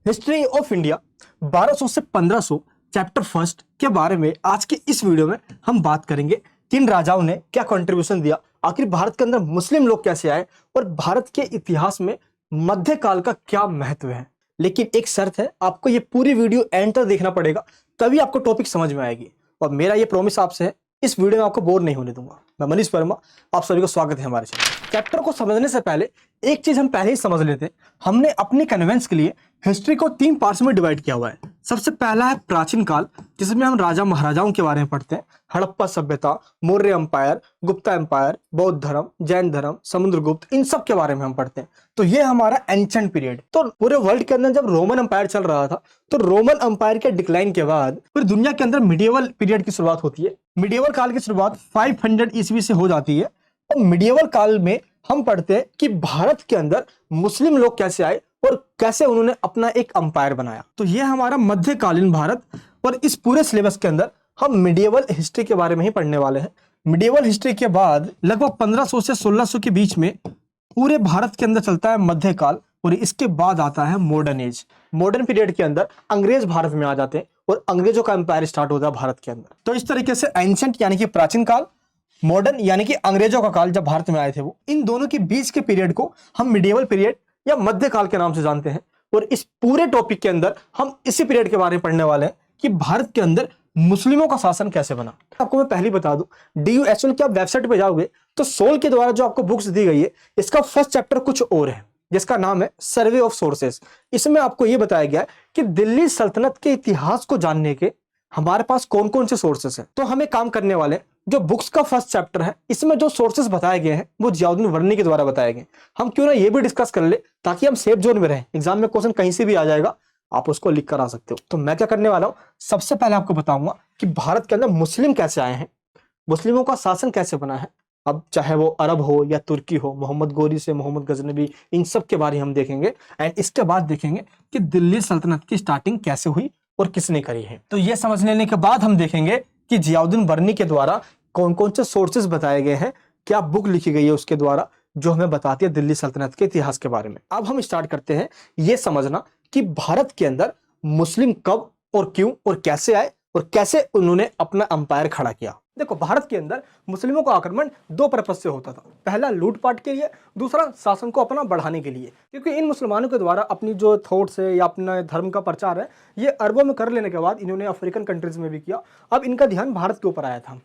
History of India 1200 से 1500 chapter first के बारे में आज की इस वीडियो में हम बात करेंगे। किन राजाओं ने क्या कंट्रीब्यूशन दिया, आखिर भारत के अंदर मुस्लिम लोग कैसे आए और भारत के इतिहास में मध्यकाल का क्या महत्व है। लेकिन एक शर्त है, आपको ये पूरी वीडियो एंड तक देखना पड़ेगा, तभी आपको टॉपिक समझ में आएगी। और मेरा ये प्रॉमिस आपसे है, इस वीडियो में आपको बोर नहीं होने दूंगा। मैं मनीष वर्मा, आप सभी को स्वागत है हमारे चैनल। चैप्टर को समझने से पहले एक चीज हम पहले ही समझ लेते हैं। हमने अपने कन्वेंस के लिए हिस्ट्री को 3 पार्ट्स में डिवाइड किया हुआ है। सबसे पहला है प्राचीन काल, जिसमें हम राजा महाराजाओं के बारे में पढ़ते हैं। हड़प्पा सभ्यता, मौर्य एम्पायर, गुप्ता एम्पायर, बौद्ध धर्म, जैन धर्म, समुद्रगुप्त, इन सब के बारे में हम पढ़ते हैं। तो ये हमारा एंशिएंट पीरियड। तो पूरे वर्ल्ड के अंदर जब रोमन एम्पायर चल रहा था, तो रोमन एम्पायर के डिक्लाइन के बाद फिर दुनिया के अंदर मिडिएवल पीरियड की शुरुआत होती है। मिडिएवल काल की शुरुआत 500 ईस्वी से हो जाती है। और मिडिएवल काल में हम पढ़ते हैं कि भारत के अंदर मुस्लिम लोग कैसे आए और कैसे उन्होंने अपना एक अंपायर बनाया। तो ये हमारा मध्यकालीन भारत। और इस पूरे सिलेबस के अंदर हम मिडिएवल हिस्ट्री के बारे में ही पढ़ने वाले हैं। मिडिएवल हिस्ट्री के बाद लगभग 1500 से 1600 के बीच में पूरे भारत के अंदर चलता है मध्यकाल, और इसके बाद आता है मॉडर्न एज। मॉडर्न पीरियड के अंदर अंग्रेज भारत में आ जाते हैं और अंग्रेजों का एम्पायर स्टार्ट होता है भारत के अंदर। तो इस तरीके से एंशिएंट यानी कि प्राचीन काल, मॉडर्न यानी कि अंग्रेजों का काल जब भारत में आए थे वो, इन दोनों के बीच के पीरियड को हम मिडिएवल पीरियड या मध्यकाल के नाम से जानते हैं। और इस पूरे टॉपिक के अंदर हम इसी पीरियड के बारे में पढ़ने वाले हैं कि भारत के अंदर मुस्लिमों का शासन कैसे बना। आपको मैं पहले बता दूं, DUSL की आप वेबसाइट पे जाओगे तो सोल के द्वारा जो आपको बुक्स दी गई है, इसका फर्स्ट चैप्टर कुछ और है, जिसका नाम है सर्वे ऑफ सोर्सेस। इसमें आपको यह बताया गया है कि दिल्ली सल्तनत के इतिहास को जानने के हमारे पास कौन कौन से सोर्सेस हैं। तो हमें काम करने वाले जो बुक्स का फर्स्ट चैप्टर है, इसमें जो सोर्सेस बताए गए हैं वो जियाउद्दीन वर्नी के द्वारा बताए गए। हम क्यों ना ये भी डिस्कस कर ले, ताकि हम सेफ जोन में रहें। एग्जाम में क्वेश्चन कहीं से भी आ जाएगा, आप उसको लिख कर आ सकते हो। तो मैं क्या करने वाला हूं, सबसे पहले आपको बताऊंगा कि भारत के अंदर मुस्लिम कैसे आए हैं, मुस्लिमों का शासन कैसे बना है। अब चाहे वो अरब हो या तुर्की हो, मोहम्मद गोरी से मोहम्मद गजनबी, इन सब के बारे में हम देखेंगे। एंड इसके बाद देखेंगे कि दिल्ली सल्तनत की स्टार्टिंग कैसे हुई और किसने करी है। तो ये समझ लेने के बाद हम देखेंगे कि जियाउद्दीन वर्नी के द्वारा कौन कौन से सोर्सेस बताए गए हैं, क्या बुक लिखी गई है उसके द्वारा, जो हमें बताती है दिल्ली सल्तनत के इतिहास के बारे में। अब हम स्टार्ट करते हैं ये समझना कि भारत के अंदर मुस्लिम कब और क्यों और कैसे आए और कैसे उन्होंने अपना अंपायर खड़ा किया। देखो, भारत के अंदर मुस्लिमों का आक्रमण 2 पर्पज से होता था। पहला लूटपाट के लिए, दूसरा शासन को अपना बढ़ाने के लिए। क्योंकि इन मुसलमानों के द्वारा अपनी जो थॉट्स है या अपना धर्म का प्रचार है, ये अरबों में कर लेने के बाद इन्होंने अफ्रीकन कंट्रीज में भी किया। अब इनका ध्यान भारत के ऊपर आया था।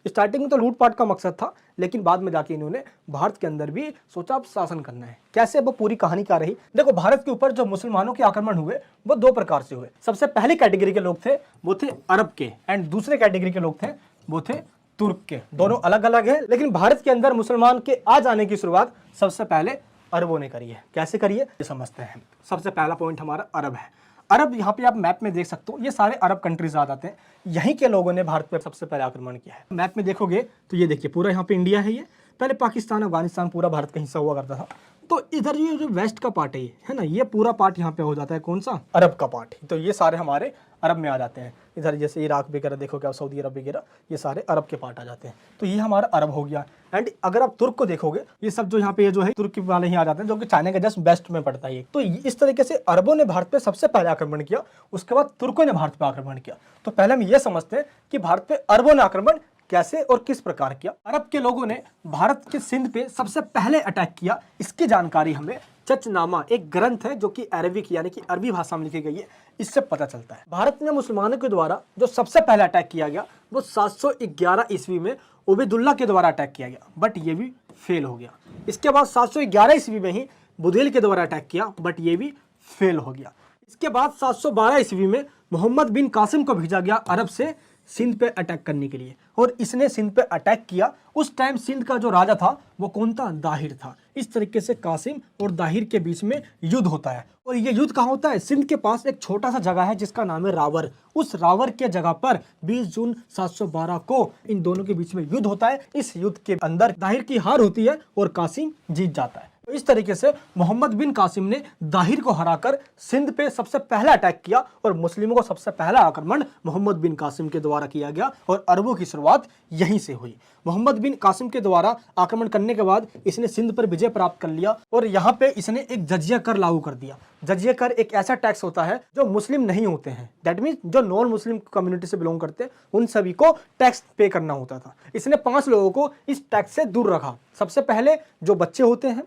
स्टार्टिंग में तो लूटपाट का मकसद था, लेकिन बाद में जाके इन्होंने भारत के अंदर भी सोचा अब शासन करना है। कैसे, वो पूरी कहानी क्या रही। देखो, भारत के ऊपर जो मुसलमानों के आक्रमण हुए वो 2 प्रकार से हुए। सबसे पहली कैटेगरी के लोग थे वो थे अरब के, एंड दूसरे कैटेगरी के लोग थे वो थे तुर्क के। दोनों अलग अलग है, लेकिन भारत के अंदर मुसलमान के आ जाने की शुरुआत सबसे पहले अरबों ने करी है। कैसे करी है ये समझते हैं। सबसे पहला पॉइंट हमारा अरब है। अरब, यहाँ पे आप मैप में देख सकते हो, ये सारे अरब कंट्रीज आ जाते हैं। यहीं के लोगों ने भारत पर सबसे पहले आक्रमण किया है। मैप में देखोगे तो ये देखिए, पूरा यहाँ पे इंडिया है। ये पहले पाकिस्तान, अफगानिस्तान पूरा भारत का हिस्सा हुआ करता था। तो इधर ये जो वेस्ट का पार्ट है ना, ये पूरा पार्ट यहाँ पे हो जाता है कौन सा, अरब का पार्ट। तो ये सारे हमारे अरब में आ जाते हैं। इधर जैसे इराक वगैरह देखोगे आप, सऊदी अरब वगैरह, ये सारे अरब के पार्ट आ जाते हैं। तो ये हमारा अरब हो गया। एंड अगर आप तुर्क को देखोगे, ये सब जो यहाँ पे ये जो है तुर्क वाले ही आ जाते हैं, जो कि चाइना के जस्ट वेस्ट में पड़ता है। तो इस तरीके से अरबों ने भारत पे सबसे पहले आक्रमण किया, उसके बाद तुर्कों ने भारत पे आक्रमण किया। तो पहले हम ये समझते हैं कि भारत पे अरबों ने आक्रमण कैसे और किस प्रकार किया। अरब के लोगों ने भारत के सिंध पे सबसे पहले अटैक किया। इसकी जानकारी हमें चचनामा, एक ग्रंथ है जो कि अरबिक यानी कि अरबी भाषा में लिखी गई है, इससे पता चलता है। भारत में मुसलमानों के द्वारा जो सबसे पहले अटैक किया गया वो 711 ईस्वी में उबैदुल्ला के द्वारा अटैक किया गया, बट ये भी फेल हो गया। इसके बाद 711 ईस्वी में ही बुधेल के द्वारा अटैक किया, बट ये भी फेल हो गया। इसके बाद 712 ईस्वी में मोहम्मद बिन कासिम को भेजा गया अरब से सिंध पे अटैक करने के लिए, और इसने सिंध पे अटैक किया। उस टाइम सिंध का जो राजा था वो कौन था, दाहिर था। इस तरीके से कासिम और दाहिर के बीच में युद्ध होता है। और ये युद्ध कहाँ होता है, सिंध के पास एक छोटा सा जगह है जिसका नाम है रावर। उस रावर के जगह पर 20 जून 712 को इन दोनों के बीच में युद्ध होता है। इस युद्ध के अंदर दाहिर की हार होती है और कासिम जीत जाता है। इस तरीके से मोहम्मद बिन कासिम ने दाहिर को हराकर सिंध पे सबसे पहला अटैक किया और मुस्लिमों को सबसे पहला आक्रमण मोहम्मद बिन कासिम के द्वारा किया गया और अरबों की शुरुआत यहीं से हुई। मोहम्मद बिन कासिम के द्वारा आक्रमण करने के बाद इसने सिंध पर विजय प्राप्त कर लिया और यहाँ पे इसने एक जजिया कर लागू कर दिया। जजिया कर एक ऐसा टैक्स होता है जो मुस्लिम नहीं होते हैं, दैट मीन्स जो नॉन मुस्लिम कम्युनिटी से बिलोंग करते हैं उन सभी को टैक्स पे करना होता था। इसने 5 लोगों को इस टैक्स से दूर रखा। सबसे पहले जो बच्चे होते हैं,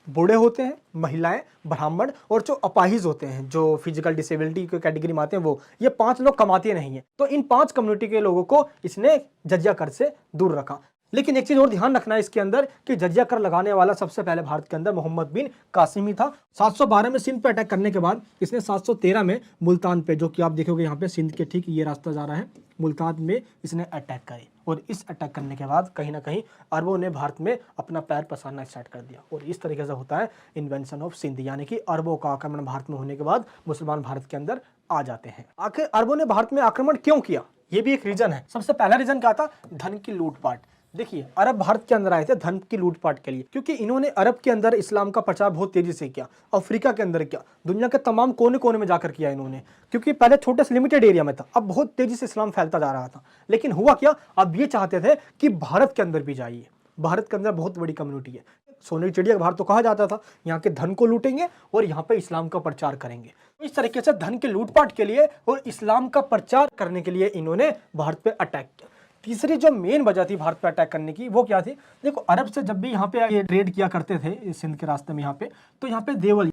बूढ़े होते हैं, महिलाएं, ब्राह्मण और जो अपाहिज होते हैं, जो फिजिकल डिसेबिलिटी के कैटेगरी में आते हैं, वो ये 5 लोग कमाते नहीं है। तो इन 5 कम्युनिटी के लोगों को इसने जजिया कर से दूर रखा। लेकिन एक चीज और ध्यान रखना है इसके अंदर कि जजिया कर लगाने वाला सबसे पहले भारत के अंदर मोहम्मद बिन कासिम ही था। 712 में सिंध पे अटैक करने के बाद इसने 713 में मुल्तान पे, जो कि आप देखोगे यहाँ पे सिंध के ठीक ये रास्ता जा रहा है, मुल्तान में इसने अटैक करे और इस अटैक करने के बाद कहीं ना कहीं अरबों ने भारत में अपना पैर पसारना स्टार्ट कर दिया और इस तरीके से होता है इन्वेंशन ऑफ सिंध, यानी कि अरबों का आक्रमण भारत में होने के बाद मुसलमान भारत के अंदर आ जाते हैं। आखिर अरबों ने भारत में आक्रमण क्यों किया, ये भी एक रीजन है। सबसे पहला रीजन क्या था? धन की लूटपाट। देखिए, अरब भारत के अंदर आए थे धन की लूटपाट के लिए, क्योंकि इन्होंने अरब के अंदर इस्लाम का प्रचार बहुत तेजी से किया, अफ्रीका के अंदर किया, दुनिया के तमाम कोने कोने में जाकर किया इन्होंने, क्योंकि पहले छोटे से लिमिटेड एरिया में था, अब बहुत तेजी से इस्लाम फैलता जा रहा था। लेकिन हुआ क्या, अब ये चाहते थे कि भारत के अंदर भी जाइए, भारत के अंदर बहुत बड़ी कम्युनिटी है, सोने की चिड़िया भारत तो कहा जाता था, यहाँ के धन को लूटेंगे और यहाँ पे इस्लाम का प्रचार करेंगे। तो इस तरीके से धन के लूटपाट के लिए और इस्लाम का प्रचार करने के लिए इन्होंने भारत पे अटैक किया। तीसरी जो मेन वजह थी भारत पे अटैक करने की, वो क्या थी? देखो, अरब से जब भी यहाँ पे ये ट्रेड किया करते थे सिंध के रास्ते में यहाँ पे, तो यहाँ पे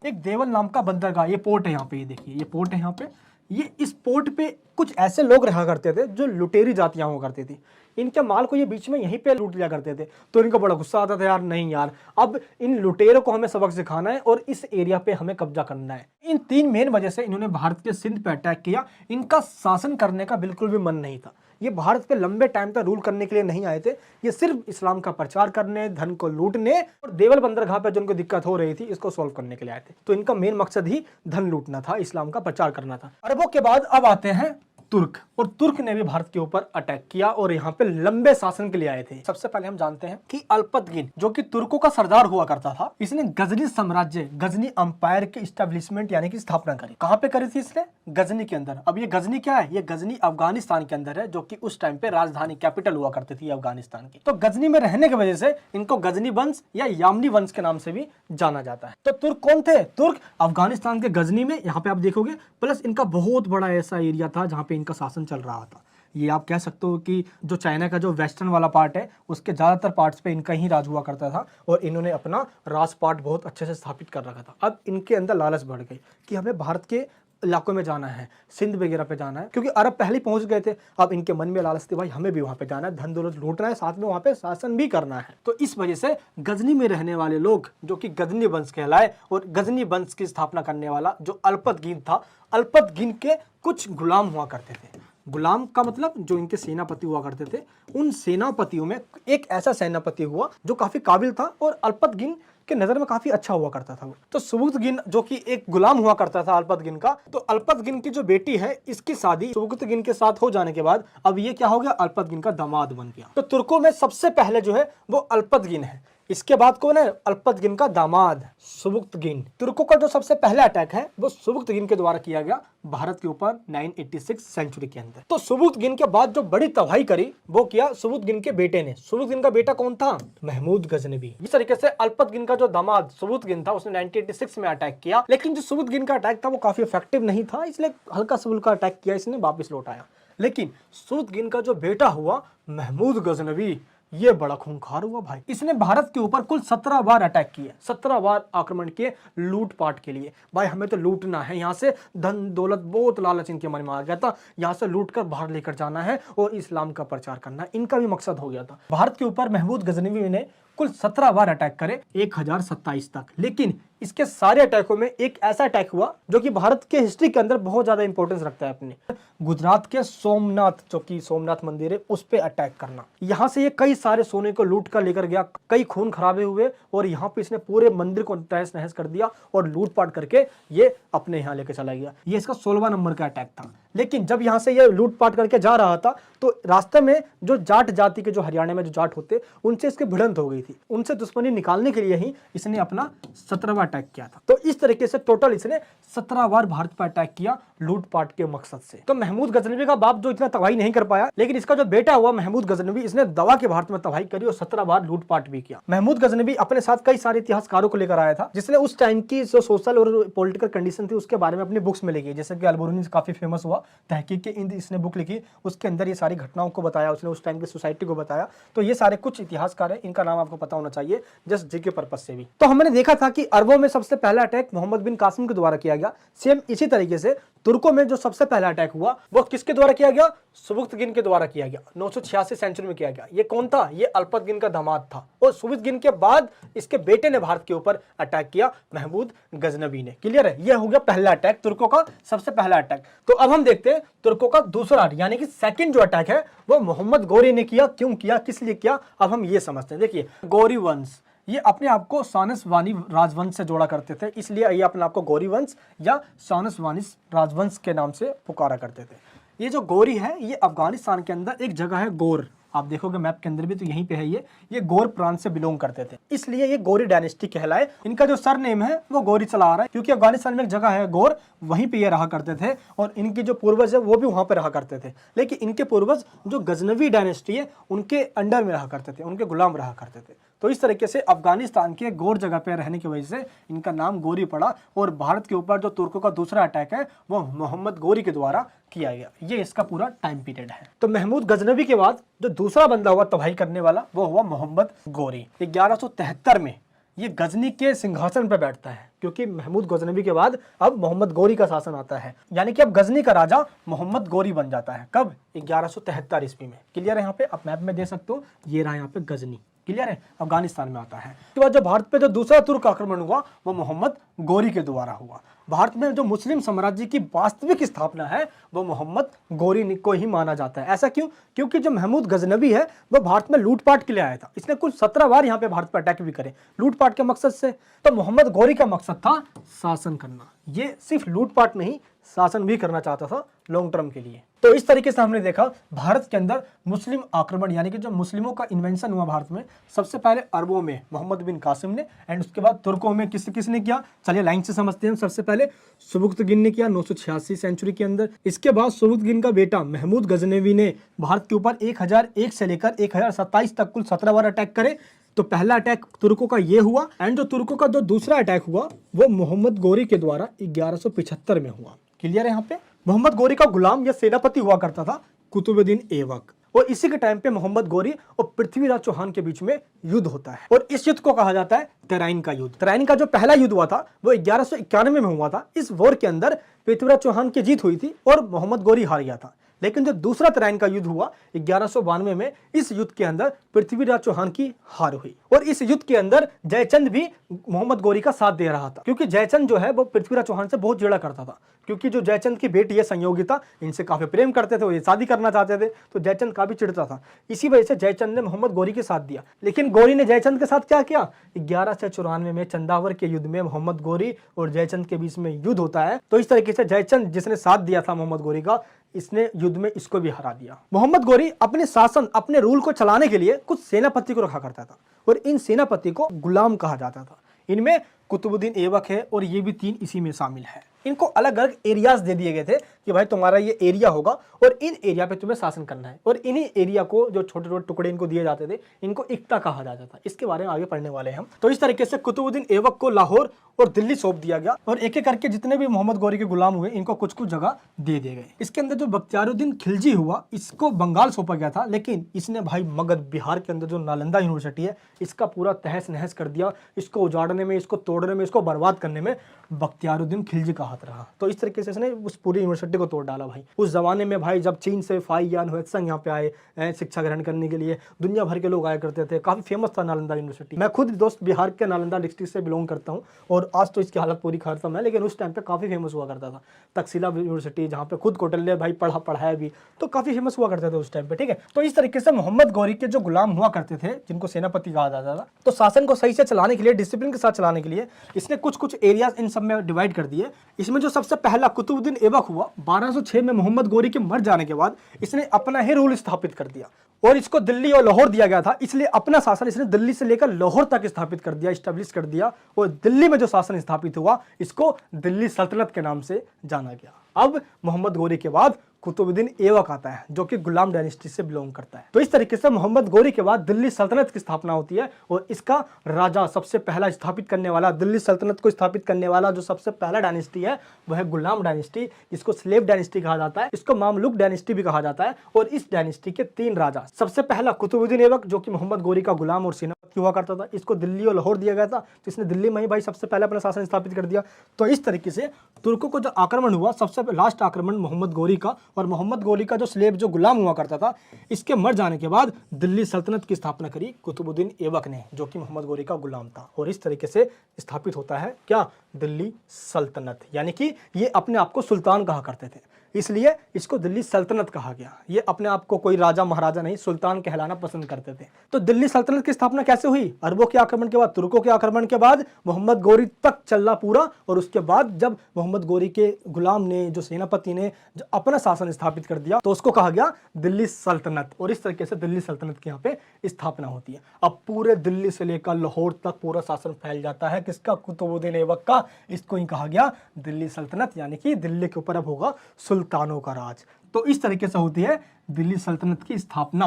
एक देवल नाम का बंदरगाह, ये पोर्ट है यहाँ पे, ये देखिए ये पोर्ट है यहाँ पे। ये इस पोर्ट पे कुछ ऐसे लोग रहा करते थे जो लुटेरी जातियां हुआ करती थी। इनके माल को ये बीच में यहीं पे लूट लिया करते थे, तो इनको बड़ा गुस्सा आता था, यार नहीं यार, अब इन लुटेरों को हमें सबक सिखाना है और इस एरिया पे हमें कब्जा करना है। इन 3 मेन वजह से इन्होंने भारत के सिंध पे अटैक किया। इनका शासन करने का बिल्कुल भी मन नहीं था, ये भारत पे लंबे टाइम तक रूल करने के लिए नहीं आए थे, ये सिर्फ इस्लाम का प्रचार करने, धन को लूटने और देवल बंदरगाह पे जो उनको दिक्कत हो रही थी इसको सॉल्व करने के लिए आए थे। तो इनका मेन मकसद ही धन लूटना था, इस्लाम का प्रचार करना था। अरबों के बाद अब आते हैं तुर्क, और तुर्क ने भी भारत के ऊपर अटैक किया और यहाँ पे लंबे शासन के लिए आए थे। सबसे पहले हम जानते हैं कि अल्पतगिन, जो कि तुर्कों का सरदार हुआ करता था, इसने गजनी साम्राज्य, गजनी अंपायर के इस्टेब्लिशमेंट यानी कि स्थापना करी। कहाँ पे करी थी इसने? गजनी के अंदर। अब ये गजनी क्या है? ये गजनी अफगानिस्तान के अंदर है, जो कि उस टाइम पे राजधानी कैपिटल हुआ करती थी अफगानिस्तान की। तो गजनी में रहने की वजह से इनको गजनी वंश या यामनी वंश के नाम से भी जाना जाता है। तो तुर्क कौन थे? तुर्क अफगानिस्तान के गजनी में, यहाँ पे आप देखोगे, प्लस इनका बहुत बड़ा ऐसा एरिया था जहाँ पे इनका शासन चल रहा था। ये आप कह सकते हो कि जो चाइना का जो वेस्टर्न वाला पार्ट है उसके ज़्यादातर पार्ट्स पे इनका ही राज हुआ करता था और इन्होंने अपना राज पार्ट बहुत अच्छे से स्थापित कर रखा था। अब इनके अंदर लालच बढ़ गई कि हमें भारत के इलाकों में जाना है, सिंध वगैरह पे जाना है, क्योंकि अरब पहले पहुंच गए थे। अब इनके मन में लालच थी, भाई हमें भी वहां पे जाना है, धन दौलत लूटना है, साथ में वहां पे शासन भी करना है। तो इस वजह से गजनी में रहने वाले लोग, जो कि गजनी वंश कहलाए, और गजनी वंश की स्थापना करने वाला जो अल्पतगिन था, अल्पतगिन के कुछ गुलाम हुआ करते थे। गुलाम का मतलब जो इनके सेनापति हुआ करते थे, उन सेनापतियों में एक ऐसा सेनापति हुआ जो काफी काबिल था और अल्पतगिन के नजर में काफी अच्छा हुआ करता था वो। तो सुबुक्तगिन, जो कि एक गुलाम हुआ करता था अल्पतगिन का, तो अल्पतगिन की जो बेटी है इसकी शादी सुबुक्तगिन के साथ हो जाने के बाद अब ये क्या हो गया? अल्पतगिन का दामाद बन गया। तो तुर्कों में सबसे पहले जो है वो अल्पतगिन है, इसके बाद कौन है? अल्पतगिन का दामाद सुबुक्तगिन। तुर्कों का जो सबसे पहला अटैक है वो सुबुक्तगिन के द्वारा किया गया भारत के ऊपर 986 सेंचुरी के अंदर। तो सुबुक्तगिन के बाद जो बड़ी तबाही करी वो किया सुबुक्तगिन के बेटे ने। सुबुक्तगिन का बेटा कौन था? महमूद गजनवी। इस तरीके से अल्पतगिन का जो दामाद सुबुक्तगिन था उसने 986 में अटैक किया, लेकिन जो सुबुक्तगिन का अटैक था वो काफी इफेक्टिव नहीं था, इसलिए हल्का फुल्का अटैक किया, इसने वापस लौटाया। लेकिन सुबुक्तगिन का जो बेटा हुआ महमूद गजनवी, ये बड़ा खूंखार हुआ भाई। इसने भारत के ऊपर कुल 17 बार अटैक किए, 17 बार आक्रमण किए लूटपाट के लिए। भाई हमें तो लूटना है, यहाँ से धन दौलत, बहुत लालच इनके मन में आ गया था, यहाँ से लूट कर बाहर लेकर जाना है और इस्लाम का प्रचार करना है, इनका भी मकसद हो गया था। भारत के ऊपर महमूद गजनवी ने कुल 17 बार अटैक करे, 1027 तक। लेकिन इसके सारे अटैकों में एक ऐसा अटैक हुआ जो कि भारत के हिस्ट्री के अंदर बहुत ज्यादा इंपॉर्टेंस रखता है अपने। गुजरात के सोमनाथ, जो कि सोमनाथ मंदिर है, उस पे अटैक करना। यहाँ से ये कई सारे सोने को लूट कर लेकर गया, कई खून खराबे हुए और यहाँ पे इसने पूरे मंदिर को तहस नहस कर दिया और लूटपाट करके ये अपने यहाँ लेकर चला गया। ये इसका 16वां नंबर का अटैक था। लेकिन जब यहाँ से ये लूटपाट करके जा रहा था तो रास्ते में जो जाट जाति के, जो हरियाणा में जो जाट होते, उनसे इसकी भिड़ंत हो गई थी। उनसे दुश्मनी निकालने के लिए ही इसने अपना 17वां अटैक किया था। तो इस तरीके से टोटल इसने 17 बार भारत पर अटैक किया लूटपाट के मकसद से। तो महमूद गजनवी का बाप जो इतना तबाही नहीं कर पाया, लेकिन इसका जो बेटा हुआ महमूद गजनवी, इसने दवा के भारत में तबाही करी और 17 बार लूटपाट भी किया। महमूद गजनवी अपने साथ कई सारे इतिहासकारों को लेकर आया था, जिसने उस टाइम की जो सोशल और पॉलिटिकल कंडीशन थी उसके बारे में अपनी बुक्स में लिखी। जैसे कि अलबरूनी काफी फेमस हुआ, तहकीक के इंद इसने बुक लिखी, उसके अंदर ये सारी घटनाओं को बताया, उसने उस टाइम की सोसाइटी को बताया। तो ये सारे कुछ इतिहासकार हैं, इनका नाम आपको पता होना चाहिए जस्ट जी के पर्पज से भी। तो हमने देखा था कि अरबों में सबसे पहला अटैक मोहम्मद बिन कासिम के द्वारा किया गया। सेम इसी तरीके से तुर्कों में जो सबसे पहला अटैक हुआ वो किसके द्वारा किया गया? सुबुक्तगिन के द्वारा किया गया। 986 सेंचुरी में किया गया। ये कौन था? ये अल्पतगिन का दामाद था। और सुबुक्तगिन के बाद इसके बेटे ने भारत के ऊपर अटैक किया, महमूद गजनवी ने। क्लियर है? ये हो गया पहला अटैक, तुर्कों का सबसे पहला अटैक। तो अब हम देखते हैं तुर्कों का दूसरा यानी कि सेकंड जो अटैक है वो मोहम्मद गौरी ने किया। क्यों किया, किस लिए किया, अब हम ये समझते हैं। देखिए, गौरी वंश ये अपने आप को सानसवानी राजवंश से जोड़ा करते थे, इसलिए ये अपने आप को गौरी वंश या सानसवानी राजवंश के नाम से पुकारा करते थे। ये जो गौरी है ये अफगानिस्तान के अंदर एक जगह है गौर, आप देखोगे मैप के अंदर भी तो यहीं पे है। ये गौर प्रांत से बिलोंग करते थे, इसलिए ये गौरी डायनेस्टी कहलाए। इनका जो सरनेम है वो गौरी चला आ रहा है, क्योंकि अफगानिस्तान में एक जगह है गौर, वहीं पे ये रहा करते थे और इनके जो पूर्वज है वो भी वहां पे रहा करते थे। लेकिन इनके पूर्वज जो गजनवी डायनेस्टी है उनके अंडर में रहा करते थे, उनके गुलाम रहा करते थे। तो इस तरीके से अफगानिस्तान के गौर जगह पे रहने की वजह से इनका नाम गौरी पड़ा। और भारत के ऊपर जो तुर्कों का दूसरा अटैक है वो मोहम्मद गौरी के द्वारा किया गया। ये इसका पूरा टाइम पीरियड है। तो महमूद गजनवी के बाद जो दूसरा बंदा हुआ तबाही करने वाला वो हुआ मोहम्मद गौरी। 1173 में ये गजनी के सिंहासन पर बैठता है, क्योंकि महमूद गजनवी के बाद अब मोहम्मद गौरी का शासन आता है, यानी कि अब गजनी का राजा मोहम्मद गौरी बन जाता है। कब? 1173 ईस्वी में। क्लियर है? यहाँ पे आप मैप में देख सकते हो, ये रहा यहाँ पे गजनी। क्लियर है? अफगानिस्तान में आता है। उसके बाद जो भारत पे जो दूसरा तुर्क आक्रमण हुआ वो मोहम्मद गौरी के द्वारा हुआ। भारत में जो मुस्लिम साम्राज्य की वास्तविक स्थापना है वो मोहम्मद गौरी को ही माना जाता है। ऐसा क्यों? क्योंकि जो महमूद गजनवी है वो भारत में लूटपाट के लिए आया था। इसने कुल 17 बार यहाँ पे भारत पर अटैक भी करे लूटपाट के मकसद से। तो मोहम्मद गौरी का मकसद था शासन करना। ये सिर्फ लूटपाट नहीं, शासन भी करना चाहता था लॉन्ग टर्म के लिए। तो इस तरीके से हमने देखा भारत के अंदर मुस्लिम आक्रमण, यानी कि जो मुस्लिमों का इन्वेंशन हुआ भारत में, सबसे पहले अरबों में मोहम्मद बिन कासिम ने, एंड उसके बाद तुर्कों में किसने किया? चलिए लाइन से समझते हैं। सबसे पहले सुबुक्तगिन ने किया 986 सेंचुरी के अंदर। इसके बाद सुबुक्तगिन का बेटा महमूद गजनवी ने भारत के ऊपर 1001 से लेकर 1027 तक कुल 17 बार अटैक करे। तो पहला अटैक तुर्कों का ये हुआ, एंड जो तुर्कों का जो दूसरा अटैक हुआ वो मोहम्मद गौरी के द्वारा 1175 में हुआ। क्लियर है? यहाँ पे मोहम्मद गौरी का गुलाम या सेनापति हुआ करता था कुतुबुद्दीन ऐबक, और इसी के टाइम पे मोहम्मद गौरी और पृथ्वीराज चौहान के बीच में युद्ध होता है, और इस युद्ध को कहा जाता है तराइन का युद्ध। तराइन का जो पहला युद्ध हुआ था वो 1191 में हुआ था। इस वॉर के अंदर पृथ्वीराज चौहान की जीत हुई थी और मोहम्मद गौरी हार गया था। लेकिन जो दूसरा तराइन का युद्ध हुआ 1192 में, इस युद्ध के अंदर पृथ्वीराज चौहान की हार हुई। और इस युद्ध के अंदर जयचंद भी मोहम्मद गौरी का साथ दे रहा था, क्योंकि जयचंद जो है वो पृथ्वीराज चौहान से बहुत चिढ़ा करता था, क्योंकि जो जयचंद की बेटी है संयोगिता, इनसे काफी प्रेम करते थे, वो ये शादी करना चाहते थे, तो जयचंद काफी चिढ़ता था। इसी वजह से जयचंद ने मोहम्मद गौरी के साथ दिया। लेकिन गौरी ने जयचंद के साथ क्या किया? 1194 में चंदावर के युद्ध में मोहम्मद गौरी और जयचंद के बीच में युद्ध होता है। तो इस तरीके से जयचंद जिसने साथ दिया था मोहम्मद गौरी का, इसने युद्ध में इसको भी हरा दिया। मोहम्मद गौरी अपने शासन, अपने रूल को चलाने के लिए कुछ सेनापति को रखा करता था, और इन सेनापति को गुलाम कहा जाता था। इनमें कुतुबुद्दीन ऐबक है, और ये भी 3 इसी में शामिल है। इनको अलग अलग एरियाज दे दिए गए थे कि भाई तुम्हारा ये एरिया होगा और इन एरिया पे तुम्हें शासन करना है, और इन्हीं एरिया को जो छोटे छोटे टुकड़े इनको दिए जाते थे, इनको इक्ता कहा जाता था। इसके बारे में आगे पढ़ने वाले हैं हम। तो इस तरीके से कुतुबुद्दीन ऐबक को लाहौर और दिल्ली सौंप दिया गया, और एक एक करके जितने भी मोहम्मद गौरी के गुलाम हुए इनको कुछ कुछ जगह दे दिए गए। इसके अंदर जो बख्तियारुद्दीन खिलजी हुआ, इसको बंगाल सौंपा गया था, लेकिन इसने भाई मगध बिहार के अंदर जो नालंदा यूनिवर्सिटी है इसका पूरा तहस नहस कर दिया। इसको उजाड़ने में, इसको तोड़ने में, इसको बर्बाद करने में बख्तियारुद्दीन खिलजी का हाथ रहा। तो इस तरीके से इसने उस पूरी यूनिवर्सिटी को तोड़ डाला भाई। उस जमाने में भाई जब चीन से फाइयान हुएत्संग यहाँ पे आए शिक्षा ग्रहण करने के लिए, दुनिया भर के लोग आया करते थे। काफी फेमस था नालंदा यूनिवर्सिटी। मैं खुद दोस्त बिहार के नालंदा डिस्ट्रिक्ट से बिलोंग करता हूँ, और आज तो इसकी हालत पूरी खत्म है, लेकिन उस टाइम पे काफी फेमस हुआ करता था। तक्षशिला यूनिवर्सिटी जहाँ पे खुद कौटिल्य भाई पढ़ाया भी, तो काफी फेमस हुआ करते थे उस टाइम पे। ठीक है, तो इस तरीके से मोहम्मद गौरी के जो गुलाम हुआ करते थे, जिनको सेनापति कहा जाता था, तो शासन को सही से चलाने के लिए, डिसिप्लिन के साथ चलाने के लिए इसने कुछ कुछ एरियाज इन सब में डिवाइड कर दिए। इसमें जो सबसे पहला कुतुबुद्दीन ऐबक हुआ 1206 में मोहम्मद गोरी के मर जाने के बाद इसने अपना ही रूल स्थापित कर दिया और इसको दिल्ली और लाहौर दिया गया था, इसलिए अपना शासन इसने दिल्ली से लेकर लाहौर तक स्थापित कर दिया, स्टैब्लिश कर दिया। और दिल्ली में जो शासन स्थापित हुआ इसको दिल्ली सल्तनत के नाम से जाना गया। अब मोहम्मद गोरी के बाद कुतुबुद्दीन ऐबक आता है जो कि गुलाम डायनेस्टी से बिलोंग करता है। तो इस तरीके से मोहम्मद गोरी के बाद दिल्ली सल्तनत की स्थापना होती है और इसका राजा सबसे पहला स्थापित करने वाला, दिल्ली सल्तनत को स्थापित करने वाला जो सबसे पहला डायनेस्टी है वह है गुलाम डायनेस्टी। इसको स्लेव डायनेस्टी कहा जाता है, इसको मामलुक डायनेस्टी भी कहा जाता है। और इस डायनेस्टी के 3 राजा, सबसे पहला कुतुबुद्दीन ऐबक जो कि मोहम्मद गोरी का गुलाम और सेनापति हुआ करता था, इसको दिल्ली और लाहौर दिया गया था, तो इसने दिल्ली में ही भाई सबसे पहले अपना शासन स्थापित कर दिया। तो इस तरीके से तुर्कों को जो आक्रमण हुआ, सबसे लास्ट आक्रमण मोहम्मद गोरी का, और मोहम्मद गोरी का जो स्लेव जो गुलाम हुआ करता था, इसके मर जाने के बाद दिल्ली सल्तनत की स्थापना करी कुतुबुद्दीन ऐबक ने जो कि मोहम्मद गोरी का गुलाम था। और इस तरीके से स्थापित होता है क्या, दिल्ली सल्तनत। यानी कि ये अपने आप को सुल्तान कहा करते थे, इसलिए इसको दिल्ली सल्तनत कहा गया। ये अपने आप को कोई राजा महाराजा नहीं, सुल्तान कहलाना पसंद करते थे। तो दिल्ली सल्तनत की स्थापना कैसे हुई, अरबों के आक्रमण के बाद, तुर्कों के आक्रमण के बाद मोहम्मद गोरी तक चला पूरा। और उसके बाद जब मोहम्मद गोरी के गुलाम ने, जो सेनापति ने जो अपना शासन स्थापित कर दिया, तो उसको कहा गया दिल्ली सल्तनत। और इस तरीके से दिल्ली सल्तनत की यहाँ पे स्थापना होती है। अब पूरे दिल्ली से लेकर लाहौर तक पूरा शासन फैल जाता है किसका, कुतुबुद्दीन ऐबक का। इसको ही कहा गया दिल्ली सल्तनत, यानी कि दिल्ली के ऊपर अब होगा सुल्तानों का राज। तो इस तरीके से होती है दिल्ली सल्तनत की स्थापना।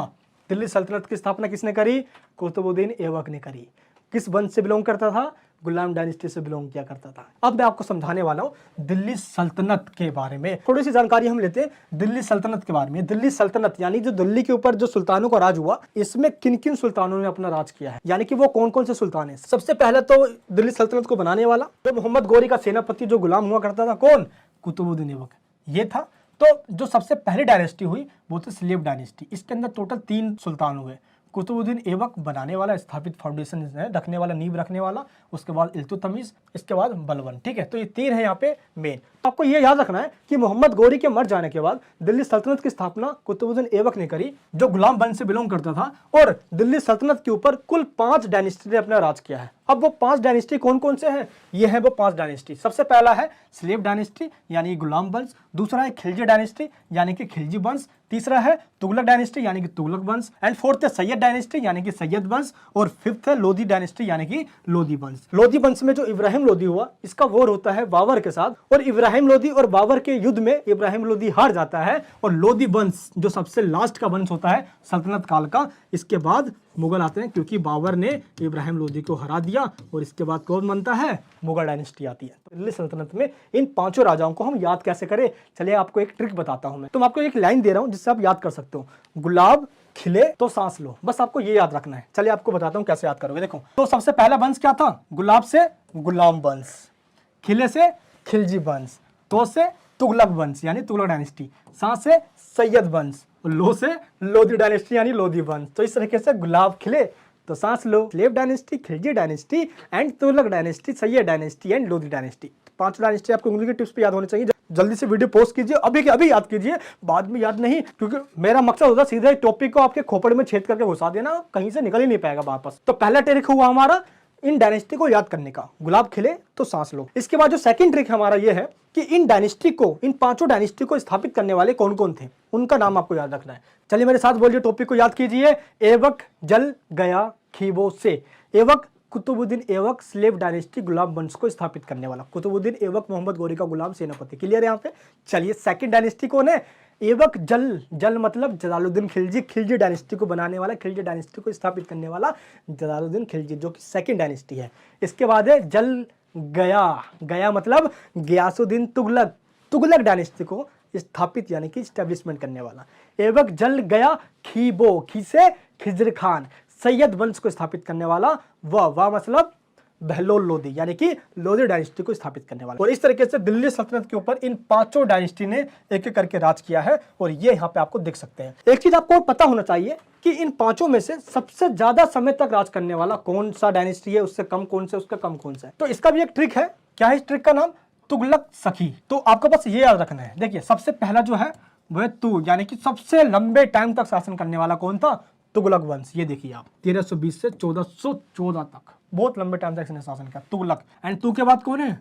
दिल्ली सल्तनत की स्थापना किसने करी, कुतुबुद्दीन ऐबक ने करी। किस वंश से बिलोंग करता था, गुलाम डायनेस्टी से बिलोंग किया करता था। अब मैं आपको समझाने वाला हूं दिल्ली सल्तनत के बारे में, थोड़ी सी जानकारी हम लेते हैं दिल्ली सल्तनत के बारे में। दिल्ली सल्तनत यानी जो दिल्ली के ऊपर जो सुल्तानों का राज हुआ, इसमें किन किन सुल्तानों ने अपना राज किया है, यानी कि वो कौन कौन से सुल्तान है। सबसे पहले तो दिल्ली सल्तनत को बनाने वाला जो मोहम्मद गोरी का सेनापति जो गुलाम हुआ करता था, कौन, कुतुबुद्दीन ऐबक, ये था। तो जो सबसे पहली डायनेस्टी हुई वो थी स्लेव डायनेस्टी। इसके अंदर टोटल 3 सुल्तान हुए, कुतुबुद्दीन ऐबक बनाने वाला, स्थापित फाउंडेशन है, रखने वाला, नींव रखने वाला, उसके बाद इल्तुतमिश, इसके बाद बलबन। ठीक है, तो ये 3 है यहाँ पे मेन। तो आपको ये याद रखना है कि मोहम्मद गोरी के मर जाने के बाद दिल्ली सल्तनत की स्थापना कुतुबुद्दीन ऐबक ने करी जो गुलाम वंश से बिलोंग करता था। और दिल्ली सल्तनत के ऊपर कुल 5 डायनेस्टी ने अपना राज किया है। अब वो 5 डायनेस्टी कौन कौन से हैं, ये है वो 5 डायनेस्टी। सबसे पहला है स्लेव डायनेस्टी यानी गुलाम वंश, दूसरा है खिलजी डायनेस्टी यानी कि खिलजी वंश, तीसरा है तुगलक डायनेस्टी यानी कि तुगलक वंश, एंड फोर्थ है सैयद डायनेस्टी यानी कि सैयद वंश, और फिफ्थ है लोधी डायनेस्टी यानी कि लोधी वंश। लोधी वंश में जो इब्राहिम लोधी हुआ, इसका वॉर होता है बाबर के साथ, और इब्राहिम लोधी और बाबर के युद्ध में इब्राहिम लोधी हार जाता है। और लोधी वंश जो सबसे लास्ट का वंश होता है सल्तनत काल का, इसके बाद मुगल आते हैं, क्योंकि बाबर ने इब्राहिम लोधी को हरा दिया। और इसके बाद कौन बनता है, मुगल डायनेस्टी आती है। तो दिल्ली सल्तनत में इन 5 राजाओं को हम याद कैसे करें, चलिए आपको एक ट्रिक बताता हूं मैं। तो मैं आपको एक लाइन दे रहा हूं जिससे आप याद कर सकते हो, गुलाब खिले तो सांस लो, बस आपको ये याद रखना है। चलिए आपको बताता हूं कैसे याद करोगे। देखो, तो सबसे पहला वंश क्या था, गुलाब से गुलाम वंश, खिले से खिलजी वंश, तो से तुगलक वंश यानी तुगलक डायनेस्टी, सांस से सैयद वंश, लो से लोधी डायनेस्टी यानी लोधी वंश। तो इस तरीके से गुलाब खिले तो सांस लो, slave dynasty, Khilji dynasty and Tughlaq dynasty, Sayyid dynasty and Lodhi dynasty. 5 dynasty आपको उंगली के टिप्स पे याद होने चाहिए। जल्दी से वीडियो पोस्ट कीजिए, अभी के अभी याद कीजिए, बाद में याद नहीं, क्योंकि मेरा मकसद होता है सीधे टॉपिक को आपके खोपड़ में छेद करके घुसा देना, कहीं से निकल ही नहीं पाएगा वापस। तो पहला ट्रिक हुआ हमारा इन डायनेस्टी को याद करने का, गुलाब खिले तो सांस लो। इसके बाद जो सेकंड ट्रिक हमारा ये है कि इन डायनेस्टी को, इन 5 डायनेस्टी को स्थापित करने वाले कौन कौन थे, उनका नाम आपको याद रखना है। चलिए मेरे साथ बोलिए, टॉपिक को याद कीजिए, ऐबक जल गया खीबो से। ऐबक कुतुबुद्दीन ऐबक स्लेव डायनेस्टी गुलाम वंश को स्थापित करने वाला, कुतुबुद्दीन ऐबक मोहम्मद गोरी का गुलाम सेनापति। क्लियर है यहाँ पे। चलिए सेकंड डायनेस्टी कौन है, ऐबक जल, जल मतलब जलालुद्दीन खिलजी, खिलजी डायनेस्टी को बनाने वाला, खिलजी डायनेस्टी को स्थापित करने वाला जलालुद्दीन खिलजी, जो कि सेकंड डायनेस्टी है। इसके बाद है जल गया, गया मतलब गयासुद्दीन तुगलक, तुगलक डायनेस्टी को स्थापित यानी कि स्टैब्लिशमेंट करने वाला। ऐबक जल गया खीबो, खी से खिजर खान, सैयद वंश को स्थापित करने वाला, वाह मतलब बहलोल लोधी यानी कि लोधी डायनेस्टी को स्थापित करने वाला। और इस तरीके से दिल्ली सल्तनत के ऊपर इन 5 डायनेस्टी ने एक एक करके राज किया है, और ये यहाँ पे आपको दिख सकते हैं। एक चीज आपको पता होना चाहिए कि इन 5 में से सबसे ज्यादा समय तक राज करने वाला कौन सा डायनेस्टी है, उससे कम कौन सा, उसका कम कौन सा है। तो इसका भी एक ट्रिक है। क्या है इस ट्रिक का नाम, तुगलक सखी। तो आपको बस ये याद रखना है। देखिए सबसे पहला जो है वह तू, यानी कि सबसे लंबे टाइम तक शासन करने वाला कौन था, तुगलक वंश। ये देखिए आप 1320 से 1414 तक बहुत लंबे टाइम तक इसने शासन किया, तुगलक। एंड तू के बाद कौन है,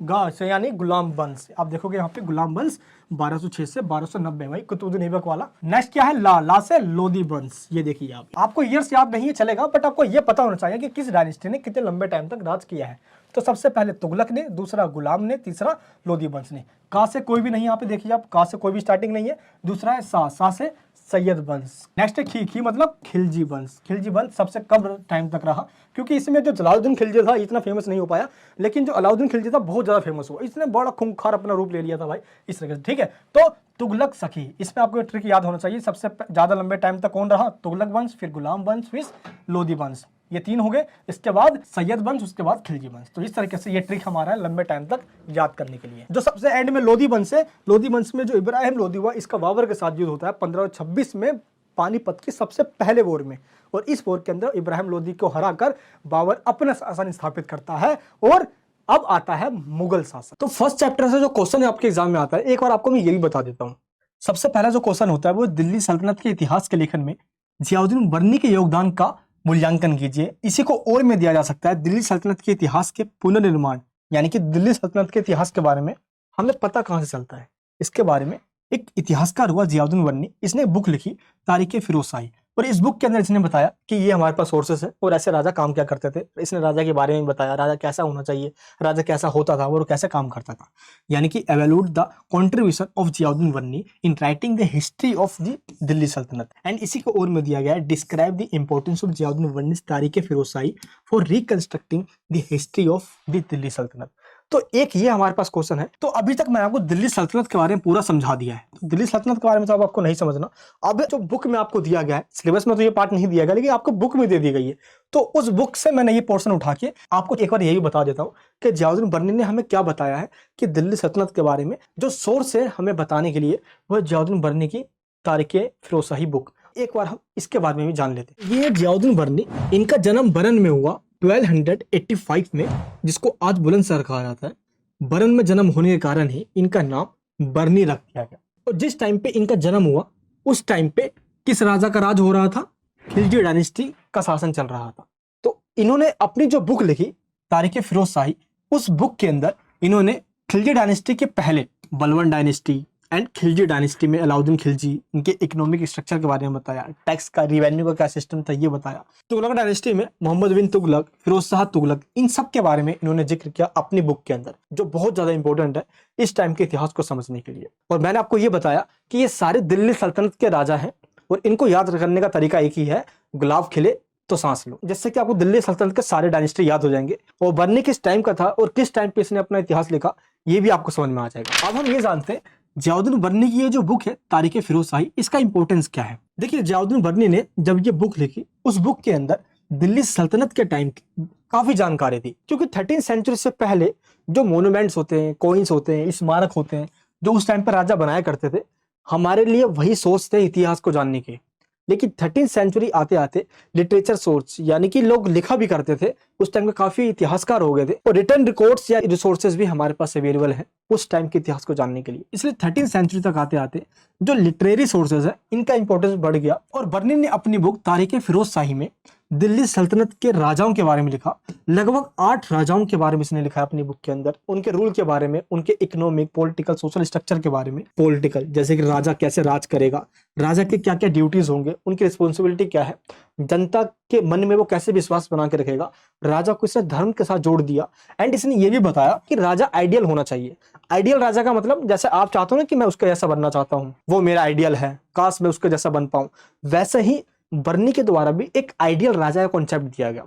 गा से यानी गुलाम वंश। आप देखोगे यहाँ पे गुलाम वंश 1206 से 1290 भाई, कुतुबुद्दीन ऐबक वाला। नेक्स्ट क्या है, ला से लोदी वंश। ये देखिए आप, आपको ईयर्स याद नहीं है चलेगा, बट आपको ये पता होना चाहिए कि किस डायनेस्टी ने कितने लंबे टाइम तक राज किया है। तो सबसे पहले तुगलक ने, दूसरा गुलाम ने, तीसरा लोदी वंश ने। का से कोई भी नहीं, यहाँ पे देखिए आप, का से कोई भी स्टार्टिंग नहीं है। दूसरा है सा से सैयद वंश। नेक्स्ट है खी मतलब खिलजी वंश। खिलजी वंश सबसे कम टाइम तक रहा, क्योंकि इसमें जो जलालुद्दीन खिलजी था इतना फेमस नहीं हो पाया, लेकिन जो अलाउद्दीन खिलजी था बहुत ज्यादा फेमस हुआ। इसने बड़ा खूंखार अपना रूप ले लिया था भाई इस तरह से, ठीक है। तो तुगलक सखी, इसमें आपको ट्रिक याद होना चाहिए। सबसे ज्यादा लंबे टाइम तक कौन रहा, तुगलक वंश, फिर गुलाम वंश, फिर लोदी वंश। ये 3 हो गए। इसके बाद सैयद वंश, उसके बाद खिलजी वंश। तो इस तरीके से ये ट्रिक हमारा है लंबे टाइम तक याद करने के लिए। जो सबसे एंड में लोदी वंश है, लोदी वंश में जो इब्राहिम लोदी हुआ, इसका बाबर के साथ युद्ध होता है 1526 में पानीपत की सबसे पहले वॉर में। और इस वॉर के अंदर इब्राहिम लोदी को हराकर बाबर अपना शासन स्थापित करता है, और अब आता है मुगल शासन। तो फर्स्ट चैप्टर से जो क्वेश्चन आपके एग्जाम में आता है, एक बार आपको मैं ये भी बता देता हूँ। सबसे पहला जो क्वेश्चन होता है वो दिल्ली सल्तनत के इतिहास के लेखन में जियाउद्दीन बर्नी के योगदान का मूल्यांकन कीजिए। इसी को और में दिया जा सकता है दिल्ली सल्तनत के इतिहास के पुनर्निर्माण, यानी कि दिल्ली सल्तनत के इतिहास के बारे में हमें पता कहां से चलता है। इसके बारे में एक इतिहासकार हुआ जियाउद्दीन बर्नी, इसने एक बुक लिखी तारीख फिरोजशाही, और इस बुक के अंदर इसने बताया कि ये हमारे पास सोर्सेस है और ऐसे राजा काम क्या करते थे। इसने राजा के बारे में बताया, राजा कैसा होना चाहिए, राजा कैसा होता था और कैसे काम करता था, यानी कि evaluate the contribution of Ziauddin Barani in writing the history of the Delhi Sultanat. And इसी को और में दिया गया है, describe the importance of Ziauddin Barani Tarikh Firozshahi for reconstructing the history of the Delhi Sultanat. तो एक ये हमारे पास क्वेश्चन है। तो अभी तक मैं आपको दिल्ली सल्तनत के बारे में पूरा समझा दिया है। तो दिल्ली सल्तनत के बारे में तो अब आपको नहीं समझना। अब जो बुक में आपको दिया गया है, सिलेबस में तो ये पार्ट नहीं दिया गया, लेकिन आपको बुक में दे दी गई है। तो उस बुक से मैंने ये पोर्शन उठा के आपको एक बार यही बता देता हूँ कि जियाउद्दीन बर्नी ने हमें क्या बताया है कि दिल्ली सल्तनत के बारे में जो सोर्स है हमें बताने के लिए, वह जियाउद्दीन बर्नी की तारीख फिरोजशाही बुक। एक बार हम इसके बारे में भी जान लेते हैं। ये जियाउद्दीन बर्नी, इनका जन्म बरन में हुआ 1285 में, जिसको आज बुलंदशहर कहा जाता है। बरन में जन्म होने के कारण ही इनका नाम बर्नी रख दिया गया। और जिस टाइम पे इनका जन्म हुआ उस टाइम पे किस राजा का राज हो रहा था, खिलजी डायनेस्टी का शासन चल रहा था। तो इन्होंने अपनी जो बुक लिखी तारीख फिरोजशाही, उस बुक के अंदर इन्होंने खिलजी डायनेस्टी के पहले बलवन डायनेस्टी एंड खिलजी डायनेस्टी में अलाउद्दीन खिलजी, इनके इकोनॉमिक स्ट्रक्चर के बारे में बताया, टैक्स का, रिवेन्यू का क्या सिस्टम था ये बताया। तुगलक डायनेस्टी में मोहम्मद बिन तुगलक, फिरोज शाह तुगलक, इन सब के बारे में इन्होंने जिक्र किया अपनी बुक के अंदर, जो बहुत ज्यादा इंपॉर्टेंट है इस टाइम के इतिहास को समझने के लिए। और मैंने आपको ये बताया कि ये सारे दिल्ली सल्तनत के राजा हैं, और इनको याद करने का तरीका एक ही है, गुलाब खिले तो सांस लो, जिससे कि आपको दिल्ली सल्तनत के सारे डायनेस्टी याद हो जाएंगे। और बर्नी किस टाइम का था और किस टाइम पे इसने अपना इतिहास लिखा, ये भी आपको समझ में आ जाएगा। अब हम ये जानते हैं जियाउद्दीन बर्नी की ये जो बुक है तारीख फिरोजशाही, इसका इंपॉर्टेंस क्या है। देखिए, जियाउद्दीन बर्नी ने जब ये बुक लिखी, उस बुक के अंदर दिल्ली सल्तनत के टाइम की काफी जानकारी थी, क्योंकि 13वीं सेंचुरी से पहले जो मोन्यूमेंट्स होते हैं, कॉइन्स होते हैं, स्मारक होते हैं, जो उस टाइम पर राजा बनाया करते थे, हमारे लिए वही सोर्स थे इतिहास को जानने के। लेकिन 13वीं सेंचुरी आते आते लिटरेचर सोर्स, यानी कि लोग लिखा भी करते थे, उस टाइम में काफी इतिहासकार हो गए थे, और रिटर्न रिकॉर्ड्स या रिसोर्सेज भी हमारे पास अवेलेबल है उस टाइम के इतिहास को जानने के लिए। इसलिए 13वीं सेंचुरी तक आते आते जो लिटरेरी सोर्सेज है, इनका इंपॉर्टेंस बढ़ गया। और बर्नी ने अपनी बुक तारीख फिरोजशाही में दिल्ली सल्तनत के राजाओं के बारे में लिखा। लगभग 8 राजाओं के बारे में इसने लिखा है अपनी बुक के अंदर, उनके रूल के बारे में, उनके इकोनॉमिक, पॉलिटिकल, सोशल स्ट्रक्चर के बारे में। पॉलिटिकल, जैसे कि राजा कैसे राज करेगा, राजा के क्या क्या ड्यूटीज होंगे, उनकी रिस्पॉन्सिबिलिटी क्या है, जनता के मन में वो कैसे विश्वास बना के रखेगा। राजा को इसने धर्म के साथ जोड़ दिया। एंड इसने ये भी बताया कि राजा आइडियल होना चाहिए। आइडियल राजा का मतलब, जैसे आप चाहते हो ना कि मैं उसका जैसा बनना चाहता हूँ, वो मेरा आइडियल है, काश मैं उसके जैसा बन पाऊं, वैसे ही बर्नी के द्वारा भी एक आइडियल राजा का कॉन्सेप्ट दिया गया।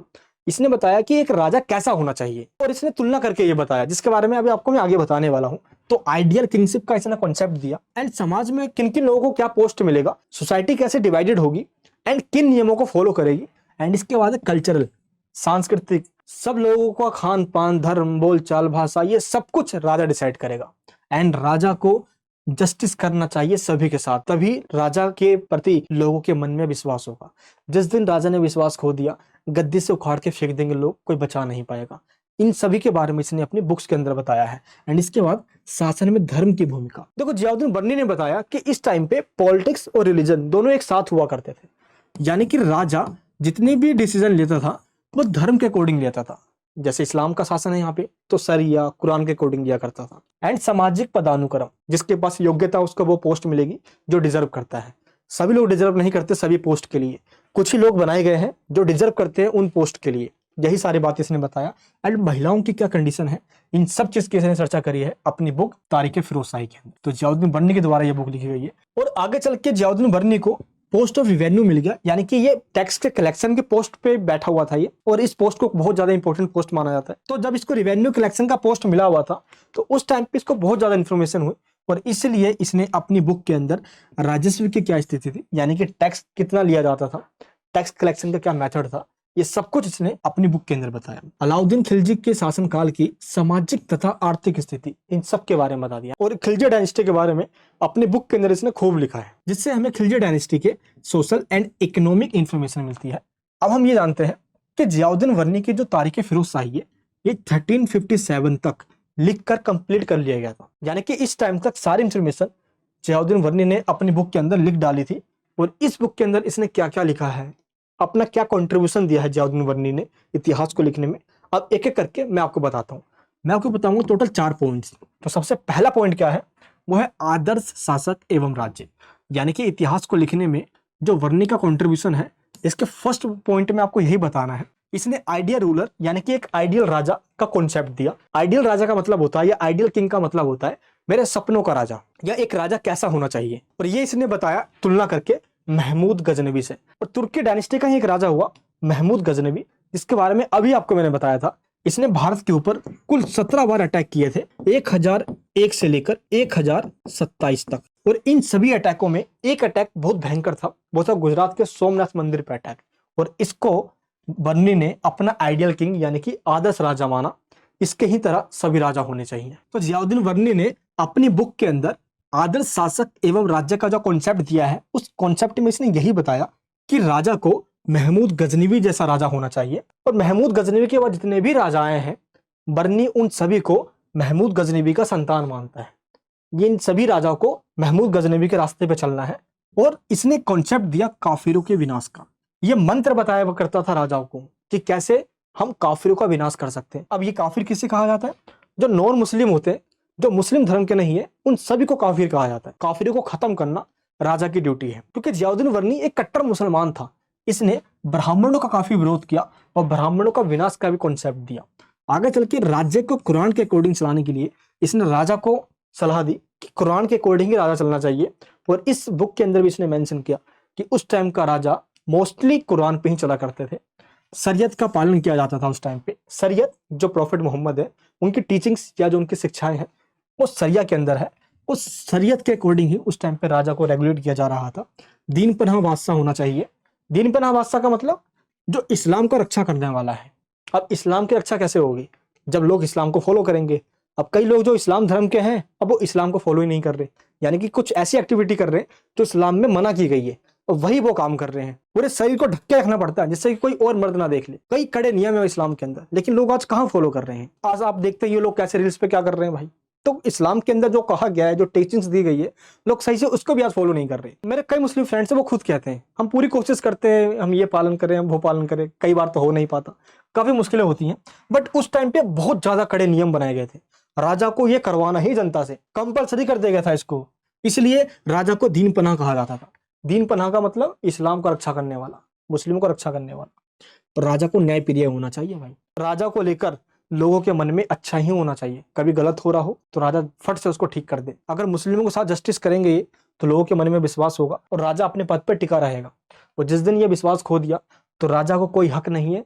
इसने बताया कि एक राजा कैसा होना चाहिए, और इसने तुलना करके ये बताया, जिसके बारे में अभी आपको मैं आगे बताने वाला हूँ। तो आइडियल किंगशिप का इसने कॉन्सेप्ट दिया, एंड समाज में किन किन लोगों को क्या पोस्ट मिलेगा, सोसाइटी कैसे डिवाइडेड होगी, एंड किन नियमों को फॉलो करेगी। एंड इसके बाद कल्चरल, सांस्कृतिक, सब लोगों का खान पान, धर्म, बोल चाल, भाषा, ये सब कुछ राजा डिसाइड करेगा। एंड राजा को जस्टिस करना चाहिए सभी के साथ, तभी राजा के प्रति लोगों के मन में विश्वास होगा। जिस दिन राजा ने विश्वास खो दिया, गद्दी से उखाड़ के फेंक देंगे लोग, कोई बचा नहीं पाएगा। इन सभी के बारे में इसने अपनी बुक्स के अंदर बताया है। एंड इसके बाद शासन में धर्म की भूमिका। देखो, जियाउद्दीन बर्नी ने बताया कि इस टाइम पे पॉलिटिक्स और रिलीजन दोनों एक साथ हुआ करते थे, यानी कि राजा जितने भी डिसीजन लेता था वो धर्म के अकॉर्डिंग लेता था। जैसे इस्लाम का शासन है यहाँ पे, तो शरिया कुरान के अकॉर्डिंग लिया करता था। एंड सामाजिक पदानुक्रम, जिसके पास योग्यता उसको वो पोस्ट मिलेगी जो डिजर्व करता है। सभी लोग डिजर्व नहीं करते सभी पोस्ट के लिए, कुछ ही लोग बनाए गए हैं जो डिजर्व करते हैं उन पोस्ट के लिए। यही सारी बातें इसने बताया। एंड महिलाओं की क्या कंडीशन है, इन सब चीज की इसने चर्चा करी है अपनी बुक तारीख फिरोजशाही के अंदर। तो जियाउद्दीन बर्नी के द्वारा ये बुक लिखी गई है। और आगे चल के जियाउद्दीन बर्नी को पोस्ट ऑफ रिवेन्यू मिल गया, यानी कि ये टैक्स के कलेक्शन के पोस्ट पे बैठा हुआ था ये, और इस पोस्ट को बहुत ज्यादा इंपॉर्टेंट पोस्ट माना जाता है। तो जब इसको रिवेन्यू कलेक्शन का पोस्ट मिला हुआ था तो उस टाइम पे इसको बहुत ज्यादा इन्फॉर्मेशन हुई, और इसलिए इसने अपनी बुक के अंदर राजस्व की क्या स्थिति थी, यानी कि टैक्स कितना लिया जाता था, टैक्स कलेक्शन का क्या मेथड था, ये सब कुछ इसने अपनी बुक के अंदर बताया। अलाउद्दीन खिलजी के शासनकाल की सामाजिक तथा आर्थिक स्थिति, इन सब के बारे में बता दिया। और खिलजी डायनेस्टी के बारे में अपनी बुक के अंदर इसने खूब लिखा है, जिससे हमें खिलजी डायनेस्टी के सोशल एंड इकोनॉमिक इंफॉर्मेशन मिलती है। अब हम ये जानते हैं कि जियाउद्दीन वर्नी की जो तारीख फिरोजशाही है ये 1357 तक लिख कर कंप्लीट कर लिया गया था, यानी कि इस टाइम तक सारी इंफॉर्मेशन जियाउद्दीन वर्नी ने अपनी बुक के अंदर लिख डाली थी। और इस बुक के अंदर इसने क्या क्या लिखा है, अपना क्या कंट्रीब्यूशन दिया है जियाउद्दीन वर्नी ने इतिहास को लिखने में, अब एक एक करके मैं आपको बताता हूँ। मैं आपको बताऊंगा टोटल 4 पॉइंट्स। तो सबसे पहला पॉइंट क्या है, वो है आदर्श शासक एवं राज्य, यानी कि इतिहास को लिखने में जो वर्नी का कंट्रीब्यूशन है, इसके फर्स्ट पॉइंट में आपको यही बताना है। इसने आइडियल रूलर, यानी कि एक आइडियल राजा का कॉन्सेप्ट दिया। आइडियल राजा का मतलब होता है, या आइडियल किंग का मतलब होता है मेरे सपनों का राजा, या एक राजा कैसा होना चाहिए। और ये इसने बताया तुलना करके महमूद गजनवी से। और तुर्की डायनेस्टी का ही एक राजा हुआ महमूद गजनवी, जिसके बारे में अभी आपको मैंने बताया था। इसने भारत के ऊपर कुल 17 बार अटैक किए थे, 1001 से लेकर 1027 तक। और इन सभी अटैकों में एक अटैक बहुत भयंकर था, वो था गुजरात के सोमनाथ मंदिर पर अटैक। और इसको बर्नी ने अपना आइडियल किंग, यानी कि आदर्श राजा माना, इसके ही तरह सभी राजा होने चाहिए। तो जियाउद्दीन वर्नी ने अपनी बुक के अंदर आदर्श शासक एवं राज्य का जो कॉन्सेप्ट दिया है, उस कॉन्सेप्ट में इसने यही बताया कि राजा को महमूद गजनवी जैसा राजा होना चाहिए। और महमूद गजनवी के बाद जितने भी राजा आए हैं, बर्नी उन सभी को महमूद गजनवी का संतान मानता है। ये इन सभी राजाओं को महमूद गजनवी के रास्ते पे चलना है। और इसने कॉन्सेप्ट दिया काफिरों के विनाश का। ये मंत्र बताया करता था राजाओं को कि कैसे हम काफिरों का विनाश कर सकते हैं। अब ये काफिर किसे कहा जाता है, जो नॉन मुस्लिम होते हैं, जो मुस्लिम धर्म के नहीं है, उन सभी को काफिर कहा जाता है। काफिरों को खत्म करना राजा की ड्यूटी है, क्योंकि जियाउद्दीन वर्नी एक कट्टर मुसलमान था। इसने ब्राह्मणों का काफी विरोध किया और ब्राह्मणों का विनाश का भी कॉन्सेप्ट दिया। आगे चल के राज्य को कुरान के अकॉर्डिंग चलाने के लिए इसने राजा को सलाह दी कि कुरान के अकॉर्डिंग ही राजा चलना चाहिए। और इस बुक के अंदर भी इसने मेंशन किया कि उस टाइम का राजा मोस्टली कुरान पे ही चला करते थे। शरीयत का पालन किया जाता था उस टाइम पे। शरीयत जो प्रॉफिट मोहम्मद है, उनकी टीचिंग्स या जो उनकी शिक्षाएं हैं, वो शरिया के अंदर है। उस शरीयत के अकॉर्डिंग ही उस टाइम पे राजा को रेगुलेट किया जा रहा था। दीन पनाह बादशाह होना चाहिए। दीन पनाह बादशाह का मतलब जो इस्लाम का रक्षा करने वाला है। अब इस्लाम की रक्षा कैसे होगी, जब लोग इस्लाम को फॉलो करेंगे। अब कई लोग जो इस्लाम धर्म के हैं, अब वो इस्लाम को फॉलो ही नहीं कर रहे, यानी कि कुछ ऐसी एक्टिविटी कर रहे हैं जो इस्लाम में मना की गई है, और वही वो काम कर रहे हैं। पूरे शरीर को ढक के रखना पड़ता है जिससे कि कोई और मर्द ना देख ले। कई कड़े नियम है इस्लाम के अंदर, लेकिन लोग आज कहाँ फॉलो कर रहे हैं। आज आप देखते हैं ये लोग कैसे रील्स पे क्या कर रहे हैं भाई। तो इस्लाम के अंदर जो कहा गया है, जो टीचिंग्स दी गई है, लोग सही से उसको भी आज फॉलो नहीं कर रहे। मेरे कई मुस्लिम फ्रेंड्स हैं, वो खुद कहते हैं हम पूरी कोशिश करते हैं, हम ये पालन करें, हम वो पालन करें, कई बार तो हो नहीं पाता, काफी मुश्किलें होती हैं। बट उस टाइम पे बहुत ज्यादा कड़े नियम बनाए गए थे। राजा को ये करवाना ही जनता से कंपलसरी कर दिया गया था इसको, इसलिए राजा को दीन पनाह कहा जाता था। दीन पनाह का मतलब इस्लाम का रक्षा करने वाला, मुस्लिमों का रक्षा करने वाला। तो राजा को न्याय प्रिय होना चाहिए भाई। राजा को लेकर लोगों के मन में अच्छा ही होना चाहिए। कभी गलत हो रहा हो तो राजा फट से उसको ठीक कर दे। अगर मुस्लिमों के साथ जस्टिस करेंगे ये, तो लोगों के मन में विश्वास होगा और राजा अपने पद पर टिका रहेगा। और जिस दिन ये विश्वास खो दिया तो राजा को कोई हक नहीं है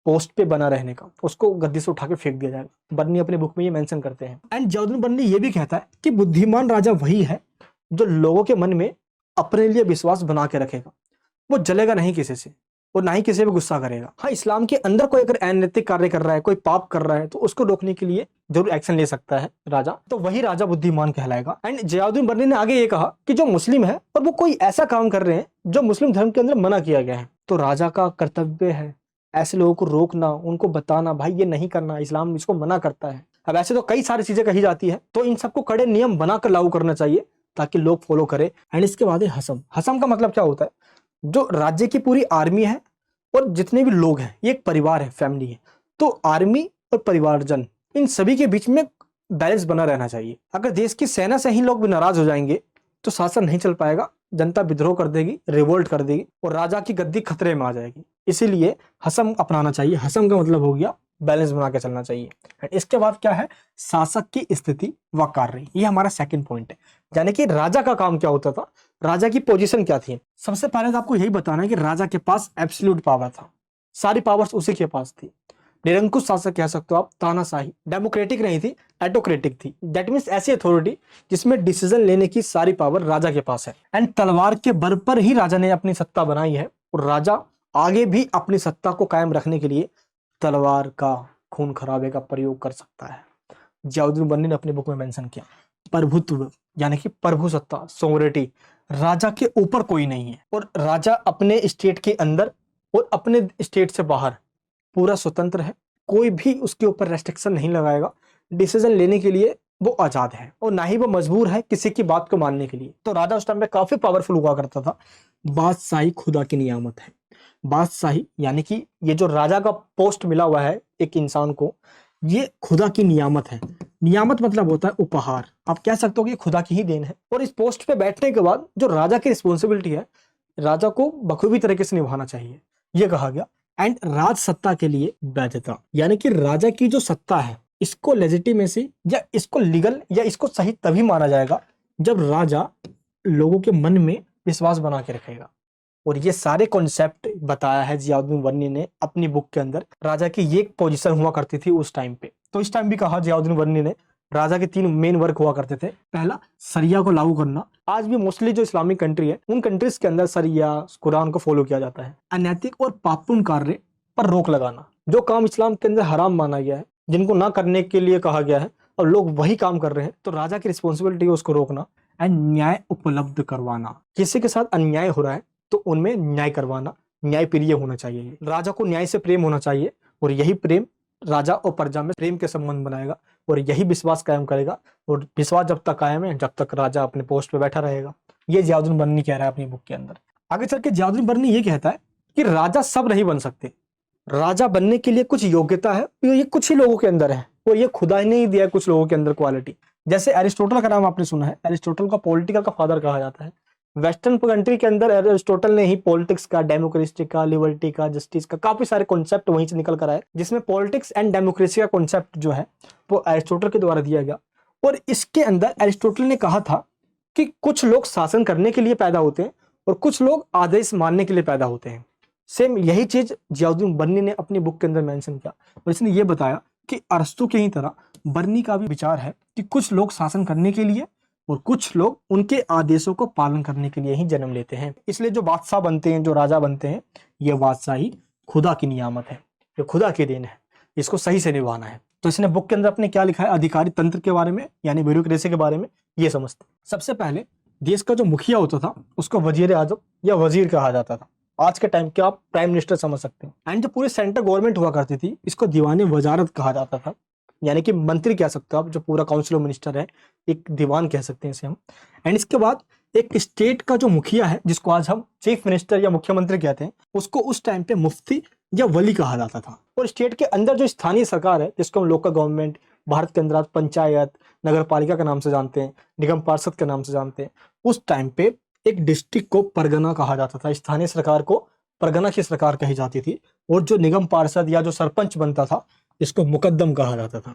पोस्ट पे बना रहने का, उसको गद्दी से उठा के फेंक दिया जाएगा। बर्नी अपने बुक में ये मेंशन करते हैं। एंड जियाउद्दीन बर्नी ये भी कहता है कि बुद्धिमान राजा वही है जो लोगों के मन में अपने लिए विश्वास बना के रखेगा। वो जलेगा नहीं किसी से और ना ही किसी पे गुस्सा करेगा। हाँ, इस्लाम के अंदर कोई अगर अनैतिक कार्य कर रहा है, कोई पाप कर रहा है, तो उसको रोकने के लिए जरूर एक्शन ले सकता है राजा, तो वही राजा बुद्धिमान कहलाएगा। एंड जियाउद्दीन बर्नी ने आगे ये कहा कि जो मुस्लिम है और वो कोई ऐसा काम कर रहे हैं जो मुस्लिम धर्म के अंदर मना किया गया है, तो राजा का कर्तव्य है ऐसे लोगों को रोकना, उनको बताना भाई ये नहीं करना, इस्लाम इसको मना करता है। अब ऐसे तो कई सारी चीजें कही जाती है, तो इन सबको कड़े नियम बनाकर लागू करना चाहिए ताकि लोग फॉलो करें। एंड इसके बाद हसम। हसम का मतलब क्या होता है, जो राज्य की पूरी आर्मी है और जितने भी लोग हैं ये एक परिवार है, फैमिली है। तो आर्मी और परिवारजन इन सभी के बीच में बैलेंस बना रहना चाहिए। अगर देश की सेना से ही लोग भी नाराज हो जाएंगे तो शासन नहीं चल पाएगा, जनता विद्रोह कर देगी, रिवोल्ट कर देगी और राजा की गद्दी खतरे में आ जाएगी। इसीलिए हसम अपनाना चाहिए। हसम का मतलब हो गया बैलेंस बना के चलना चाहिए। इसके बाद क्या है, शासक की स्थिति व कार्य, ये हमारा सेकंड पॉइंट है। यानी कि राजा का काम क्या होता था, राजा की पोजीशन क्या थी। सबसे पहले तो आपको यही बताना है कि राजा के पास एब्सोल्यूट पावर था, सारी पावर्स उसी के पास थी। निरंकुश शासक कह सकते हो आप, तानाशाही, डेमोक्रेटिक नहीं थी, एटोक्रेटिक थी। दैट मीन्स ऐसी अथॉरिटी जिसमें डिसीजन लेने की सारी पावर राजा के पास है। एंड तलवार के बल पर ही राजा ने अपनी सत्ता बनाई है और राजा आगे भी अपनी सत्ता को कायम रखने के लिए तलवार का, खून खराबे का प्रयोग कर सकता है। जियाउद्दीन बन्नी ने अपनी बुक में मेंशन किया प्रभुत्व, यानी कि प्रभु सत्ता, सोवरेटी, राजा के ऊपर कोई नहीं है और राजा अपने स्टेट के अंदर और अपने स्टेट से बाहर पूरा स्वतंत्र है। कोई भी उसके ऊपर रेस्ट्रिक्शन नहीं लगाएगा। डिसीजन लेने के लिए वो आजाद है और ना ही वो मजबूर है किसी की बात को मानने के लिए। तो राजा उस टाइम पे काफी पावरफुल हुआ करता था। बादशाही खुदा की नियामत है। बादशाही यानी कि ये जो राजा का पोस्ट मिला हुआ है एक इंसान को, ये खुदा की नियामत है। नियामत मतलब होता है उपहार। आप कह सकते हो कि ये खुदा की ही देन है। और इस पोस्ट पे बैठने के बाद जो राजा की रिस्पॉन्सिबिलिटी है, राजा को बखूबी तरीके से निभाना चाहिए, ये कहा गया। एंड राज सत्ता के लिए वैधता, यानी कि राजा की जो सत्ता है इसको लेजिटिमेसी या इसको लीगल या इसको सही तभी माना जाएगा जब राजा लोगों के मन में विश्वास बना के रखेगा। और ये सारे कॉन्सेप्ट बताया है जियाउद्दीन वन्नी ने अपनी बुक के अंदर। राजा की ये पोजीशन हुआ करती थी उस टाइम पे। तो इस टाइम भी कहा जियाउद्दीन वन्नी ने, राजा के 3 मेन वर्क हुआ करते थे। पहला, सरिया को लागू करना। आज भी मोस्टली जो इस्लामिक कंट्री है उन कंट्रीज के अंदर सरिया, कुरान को फॉलो किया जाता है। अनैतिक और पापपूर्ण कार्य पर रोक लगाना। जो काम इस्लाम के अंदर हराम माना गया है, जिनको ना करने के लिए कहा गया है और लोग वही काम कर रहे हैं, तो राजा की रिस्पॉन्सिबिलिटी है उसको रोकना। एंड न्याय उपलब्ध करवाना। किसी के साथ अन्याय हो रहा है तो उनमें न्याय करवाना, न्याय प्रिय होना चाहिए। राजा को न्याय से प्रेम होना चाहिए और यही प्रेम राजा और प्रजा में प्रेम के संबंध बनाएगा और यही विश्वास कायम करेगा। और विश्वास जब तक कायम है, जब तक राजा अपने पोस्ट पे बैठा रहेगा। ये जियाउद्दीन बन्नी कह रहा है अपनी बुक के अंदर। आगे चल के जियाउद्दीन बन्नी ये कहता है कि राजा सब नहीं बन सकते। राजा बनने के लिए कुछ योग्यता है, ये कुछ ही लोगों के अंदर है और ये खुदा ही नहीं दिया है कुछ लोगों के अंदर क्वालिटी। जैसे एरिस्टोटल का नाम आपने सुना है, एरिस्टोटल का पॉलिटिकल का फादर कहा जाता है। वेस्टर्न कंट्री के अंदर एरिस्टोटल ने ही पॉलिटिक्स का, डेमोक्रेसी का, लिबर्टी का, जस्टिस का काफी सारे कॉन्सेप्ट वहीं से निकल कर आए, जिसमें पॉलिटिक्स एंड डेमोक्रेसी का कॉन्सेप्ट जो है वो एरिस्टोटल के द्वारा दिया गया। और इसके अंदर एरिस्टोटल ने कहा था कि कुछ लोग शासन करने के लिए पैदा होते हैं और कुछ लोग आदेश मानने के लिए पैदा होते हैं। सेम यही चीज जियाउद्दीन बन्नी ने अपनी बुक के अंदर मेंशन किया और इसने ये बताया कि अरस्तु की ही तरह बर्नी का भी विचार है कि कुछ लोग शासन करने के लिए और कुछ लोग उनके आदेशों को पालन करने के लिए ही जन्म लेते हैं। इसलिए जो बादशाह बनते हैं, जो राजा बनते हैं, ये बादशाही खुदा की नियामत है, ये खुदा की देन है, इसको सही से निभाना है। तो इसने बुक के अंदर अपने क्या लिखा है, अधिकारी तंत्र के बारे में, यानी ब्यूरोक्रेसी के बारे में ये समझते। सबसे पहले देश का जो मुखिया होता था उसको वजीर आजम या वजीर कहा जाता था। आज के टाइम के आप प्राइम मिनिस्टर समझ सकते हैं। एंड जो पूरी सेंट्रल गवर्नमेंट हुआ करती थी इसको दीवान वजारत कहा जाता था, यानी कि मंत्री कह सकते हो आप, जो पूरा काउंसिल ऑफ मिनिस्टर है, एक दीवान कह सकते हैं इसे हम। एंड इसके बाद एक स्टेट का जो मुखिया है, जिसको आज हम चीफ मिनिस्टर या मुख्यमंत्री कहते हैं, उसको उस टाइम पे मुफ्ती या वली कहा जाता था। और स्टेट के अंदर जो स्थानीय सरकार है, जिसको हम लोकल गवर्नमेंट, भारत के अंदर पंचायत, नगर पालिका के नाम से जानते हैं, निगम पार्षद के नाम से जानते हैं, उस टाइम पे एक डिस्ट्रिक्ट को परगना कहा जाता था। स्थानीय सरकार को परगना की सरकार कही जाती थी और जो निगम पार्षद या जो सरपंच बनता था इसको मुकद्दम कहा जाता था।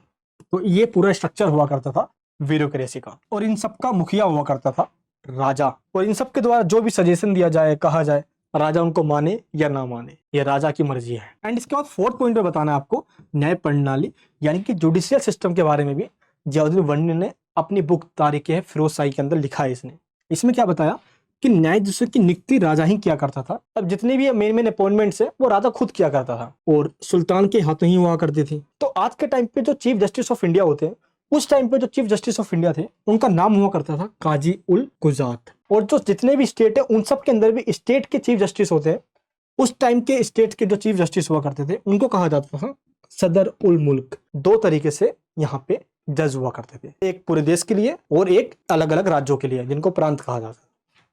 तो ये पूरा स्ट्रक्चर हुआ करता था ब्यूरोक्रेसी का। और इन सब का मुखिया हुआ करता था राजा। और इन सब के द्वारा जो भी सजेशन दिया जाए, कहा जाए, राजा उनको माने या ना माने, ये राजा की मर्जी है। एंड इसके बाद 4th पॉइंट पे बताना है आपको न्याय प्रणाली, यानी कि जुडिशियल सिस्टम के बारे में भी जियाउद्दीन वन्नी ने अपनी बुक तारीख फिरोजशाही के अंदर लिखा है। इसमें क्या बताया कि न्यायाधीश की नियुक्ति राजा ही किया करता था। अब जितने भी मेन अपॉइंटमेंट्स है वो राजा खुद किया करता था और सुल्तान के हाथों ही हुआ करती थी। तो आज के टाइम पे जो चीफ जस्टिस ऑफ इंडिया होते हैं, उस टाइम पे जो चीफ जस्टिस ऑफ इंडिया थे उनका नाम हुआ करता था काजी उल गुजात। और जो जितने भी स्टेट है उन सब के अंदर भी स्टेट के चीफ जस्टिस होते हैं। उस टाइम के स्टेट के जो चीफ जस्टिस हुआ करते थे उनको कहा जाता था सदर उल मुल्क। 2 तरीके से यहाँ पे जज हुआ करते थे, एक पूरे देश के लिए और एक अलग अलग राज्यों के लिए, जिनको प्रांत कहा जाता था।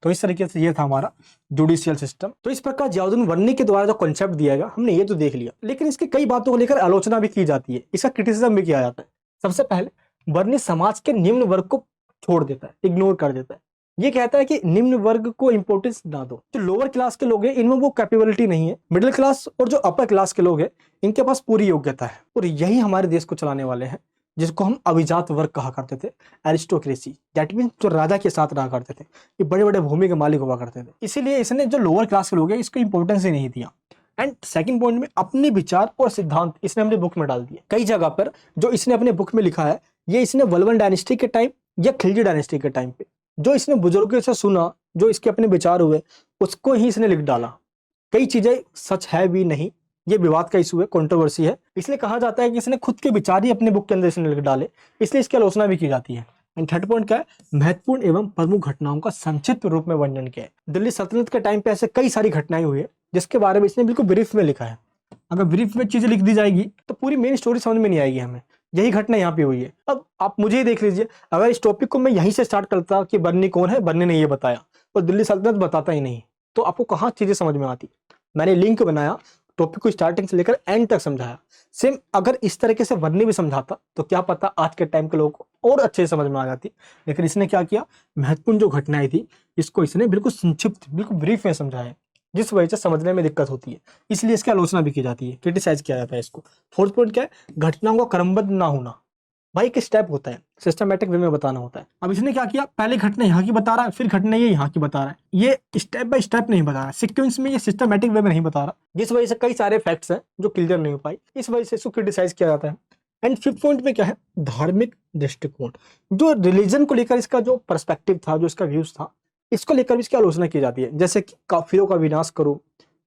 तो इस तरीके से ये था हमारा जुडिशियल सिस्टम। तो इस प्रकार जियाउद्दीन वरनी के द्वारा जो कॉन्सेप्ट दिया गया हमने ये तो देख लिया, लेकिन इसकी कई बातों को लेकर आलोचना भी की जाती है, इसका क्रिटिसिज्म भी किया जाता है। सबसे पहले वरनी समाज के निम्न वर्ग को छोड़ देता है, इग्नोर कर देता है। ये कहता है कि निम्न वर्ग को इंपॉर्टेंस ना दो, जो लोअर क्लास के लोग हैं इनमें वो कैपेबिलिटी नहीं है, मिडिल क्लास और जो अपर क्लास के लोग हैं इनके पास पूरी योग्यता है, और यही हमारे देश को चलाने वाले हैं, जिसको हम अभिजात वर्ग कहा करते थे, एरिस्टोक्रेसी। दैट मीन जो राजा के साथ रहा करते थे, ये बड़े बड़े भूमि के मालिक हुआ करते थे, इसीलिए इसने जो लोअर क्लास के लोग हैं इसको इंपॉर्टेंस ही नहीं दिया। एंड सेकंड पॉइंट में अपने विचार और सिद्धांत इसने अपने बुक में डाल दिए। कई जगह पर जो इसने अपने बुक में लिखा है ये इसने वल्वन डायनेस्टी के टाइम या खिलजी डायनेस्टी के टाइम पे जो इसने बुजुर्गों से सुना, जो इसके अपने विचार हुए, उसको ही इसने लिख डाला। कई चीजें सच है भी नहीं, ये विवाद का इशू है, कंट्रोवर्सी है, इसलिए कहा जाता है कि इसने खुद के विचार ही अपने बुक के अंदर इसने लिख डाले, इसलिए इसकी आलोचना भी की जाती है। एंड थर्ड पॉइंट क्या है, महत्वपूर्ण एवं प्रमुख घटनाओं का संक्षिप्त रूप में वर्णन किया है। दिल्ली सल्तनत के टाइम पे ऐसे कई सारी घटनाएं हुई है जिसके बारे में इसने बिल्कुल ब्रीफ में लिखा है। अगर ब्रीफ में चीजें लिख दी जाएगी तो पूरी मेन स्टोरी समझ में नहीं आएगी हमें। यही घटना यहाँ पे हुई है। अब आप मुझे ही देख लीजिए, अगर इस टॉपिक को मैं यहीं से स्टार्ट करता कि बर्नी कौन है, बर्नी ने ये बताया और दिल्ली सल्तनत बताता ही नहीं, तो आपको कहाँ चीजें समझ में आती। मैंने लिंक बनाया, टॉपिक को स्टार्टिंग से लेकर एंड तक समझाया। सेम अगर इस तरीके से बर्नी भी समझाता तो क्या पता आज के टाइम के लोगों को और अच्छे से समझ में आ जाती, लेकिन इसने क्या किया, महत्वपूर्ण जो घटनाएं थी इसको इसने बिल्कुल संक्षिप्त, बिल्कुल ब्रीफ में समझाया, जिस वजह से समझने में दिक्कत होती है, इसलिए इसकी आलोचना भी की जाती है, क्रिटिसाइज किया जाता है इसको। फोर्थ पॉइंट क्या है, घटनाओं का क्रमबद्ध ना होना। भाई एक स्टेप होता है, सिस्टमैटिक वे में बताना होता है। अब इसने क्या किया, पहले घटना यहाँ की बता रहा है, फिर घटना ये यहाँ की बता रहा है, ये स्टेप बाय स्टेप नहीं बता रहा है, सीक्वेंस में, ये सिस्टमैटिक वे में नहीं बता रहा, जिस वजह से कई सारे फैक्ट्स हैं जो क्लियर नहीं हो पाई, इस वजह से इसको क्रिटिसाइज किया जाता है। एंड फिफ्थ पॉइंट में क्या है, धार्मिक दृष्टिकोण, जो रिलीजन को लेकर इसका जो पर्सपेक्टिव था, जो इसका व्यूज था, इसको लेकर भी इसकी आलोचना की जाती है। जैसे कि काफिरों का विनाश करो,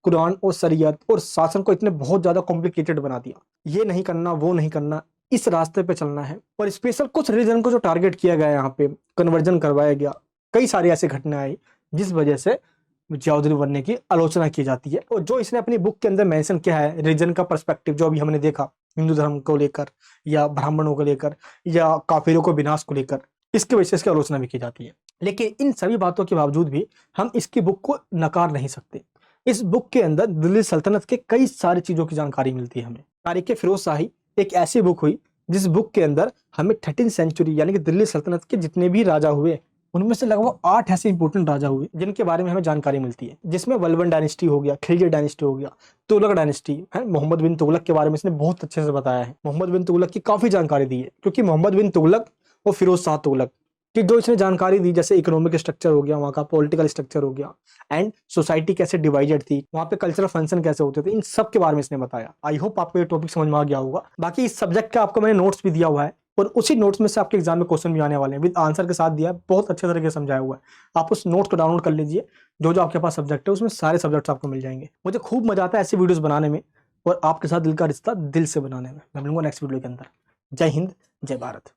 कुरान और शरीयत और शासन को इतने बहुत ज्यादा कॉम्प्लिकेटेड बना दिया, ये नहीं करना, वो नहीं करना, इस रास्ते पे चलना है, और स्पेशल कुछ रीजन को जो टारगेट किया गया, यहाँ पे कन्वर्जन करवाया गया, कई सारी ऐसी घटनाएं आई जिस वजह से जियाउद्दीन वरनी की आलोचना की जाती है। और जो इसने अपनी बुक के अंदर मेंशन किया है, रीजन का पर्सपेक्टिव, जो अभी हमने देखा हिंदू धर्म को लेकर या ब्राह्मणों को लेकर या काफिरों को विनाश को लेकर, इसकी वजह से इसकी आलोचना भी की जाती है। लेकिन इन सभी बातों के बावजूद भी हम इसकी बुक को नकार नहीं सकते। इस बुक के अंदर दिल्ली सल्तनत के कई सारी चीजों की जानकारी मिलती है हमें। तारीख फिरोज शाही एक ऐसी बुक हुई जिस बुक के अंदर हमें 13वीं सेंचुरी यानी कि दिल्ली सल्तनत के जितने भी राजा हुए उनमें से लगभग 8 ऐसे इंपॉर्टेंट राजा हुए जिनके बारे में हमें जानकारी मिलती है, जिसमें वल्वन डायनेस्टी हो गया, खिलजी डायनेस्टी हो गया, तुगलक डायनेस्टी है। मोहम्मद बिन तुगलक के बारे में इसने बहुत अच्छे से बताया है, मोहम्मद बिन तुगलक की काफी जानकारी दी है, क्योंकि मोहम्मद बिन तुगलक और फिरोज शाह तुगलक कि जो इसने जानकारी दी, जैसे इकोनॉमिक स्ट्रक्चर हो गया, वहाँ का पॉलिटिकल स्ट्रक्चर हो गया, एंड सोसाइटी कैसे डिवाइडेड थी, वहाँ पे कल्चरल फंक्शन कैसे होते थे, इन सब के बारे में इसने बताया। आई होप आपको ये टॉपिक समझ में आ गया होगा। बाकी इस सब्जेक्ट का आपको मैंने नोट्स भी दिया हुआ है, और उसी नोट्स में से आपके एग्जाम में क्वेश्चन भी आने वाले हैं, विद आंसर के साथ दिया है, बहुत अच्छे तरीके से समझाया हुआ है। आप उस नोट को डाउनलोड कर लीजिए, जो आपके पास सब्जेक्ट है उसमें सारे सब्जेक्ट्स आपको मिल जाएंगे। मुझे खूब मजा आता है ऐसी वीडियोस बनाने में और आपके साथ दिल का रिश्ता दिल से बनाने में। मैं मिलूंगा नेक्स्ट वीडियो के अंदर। जय हिंद, जय भारत।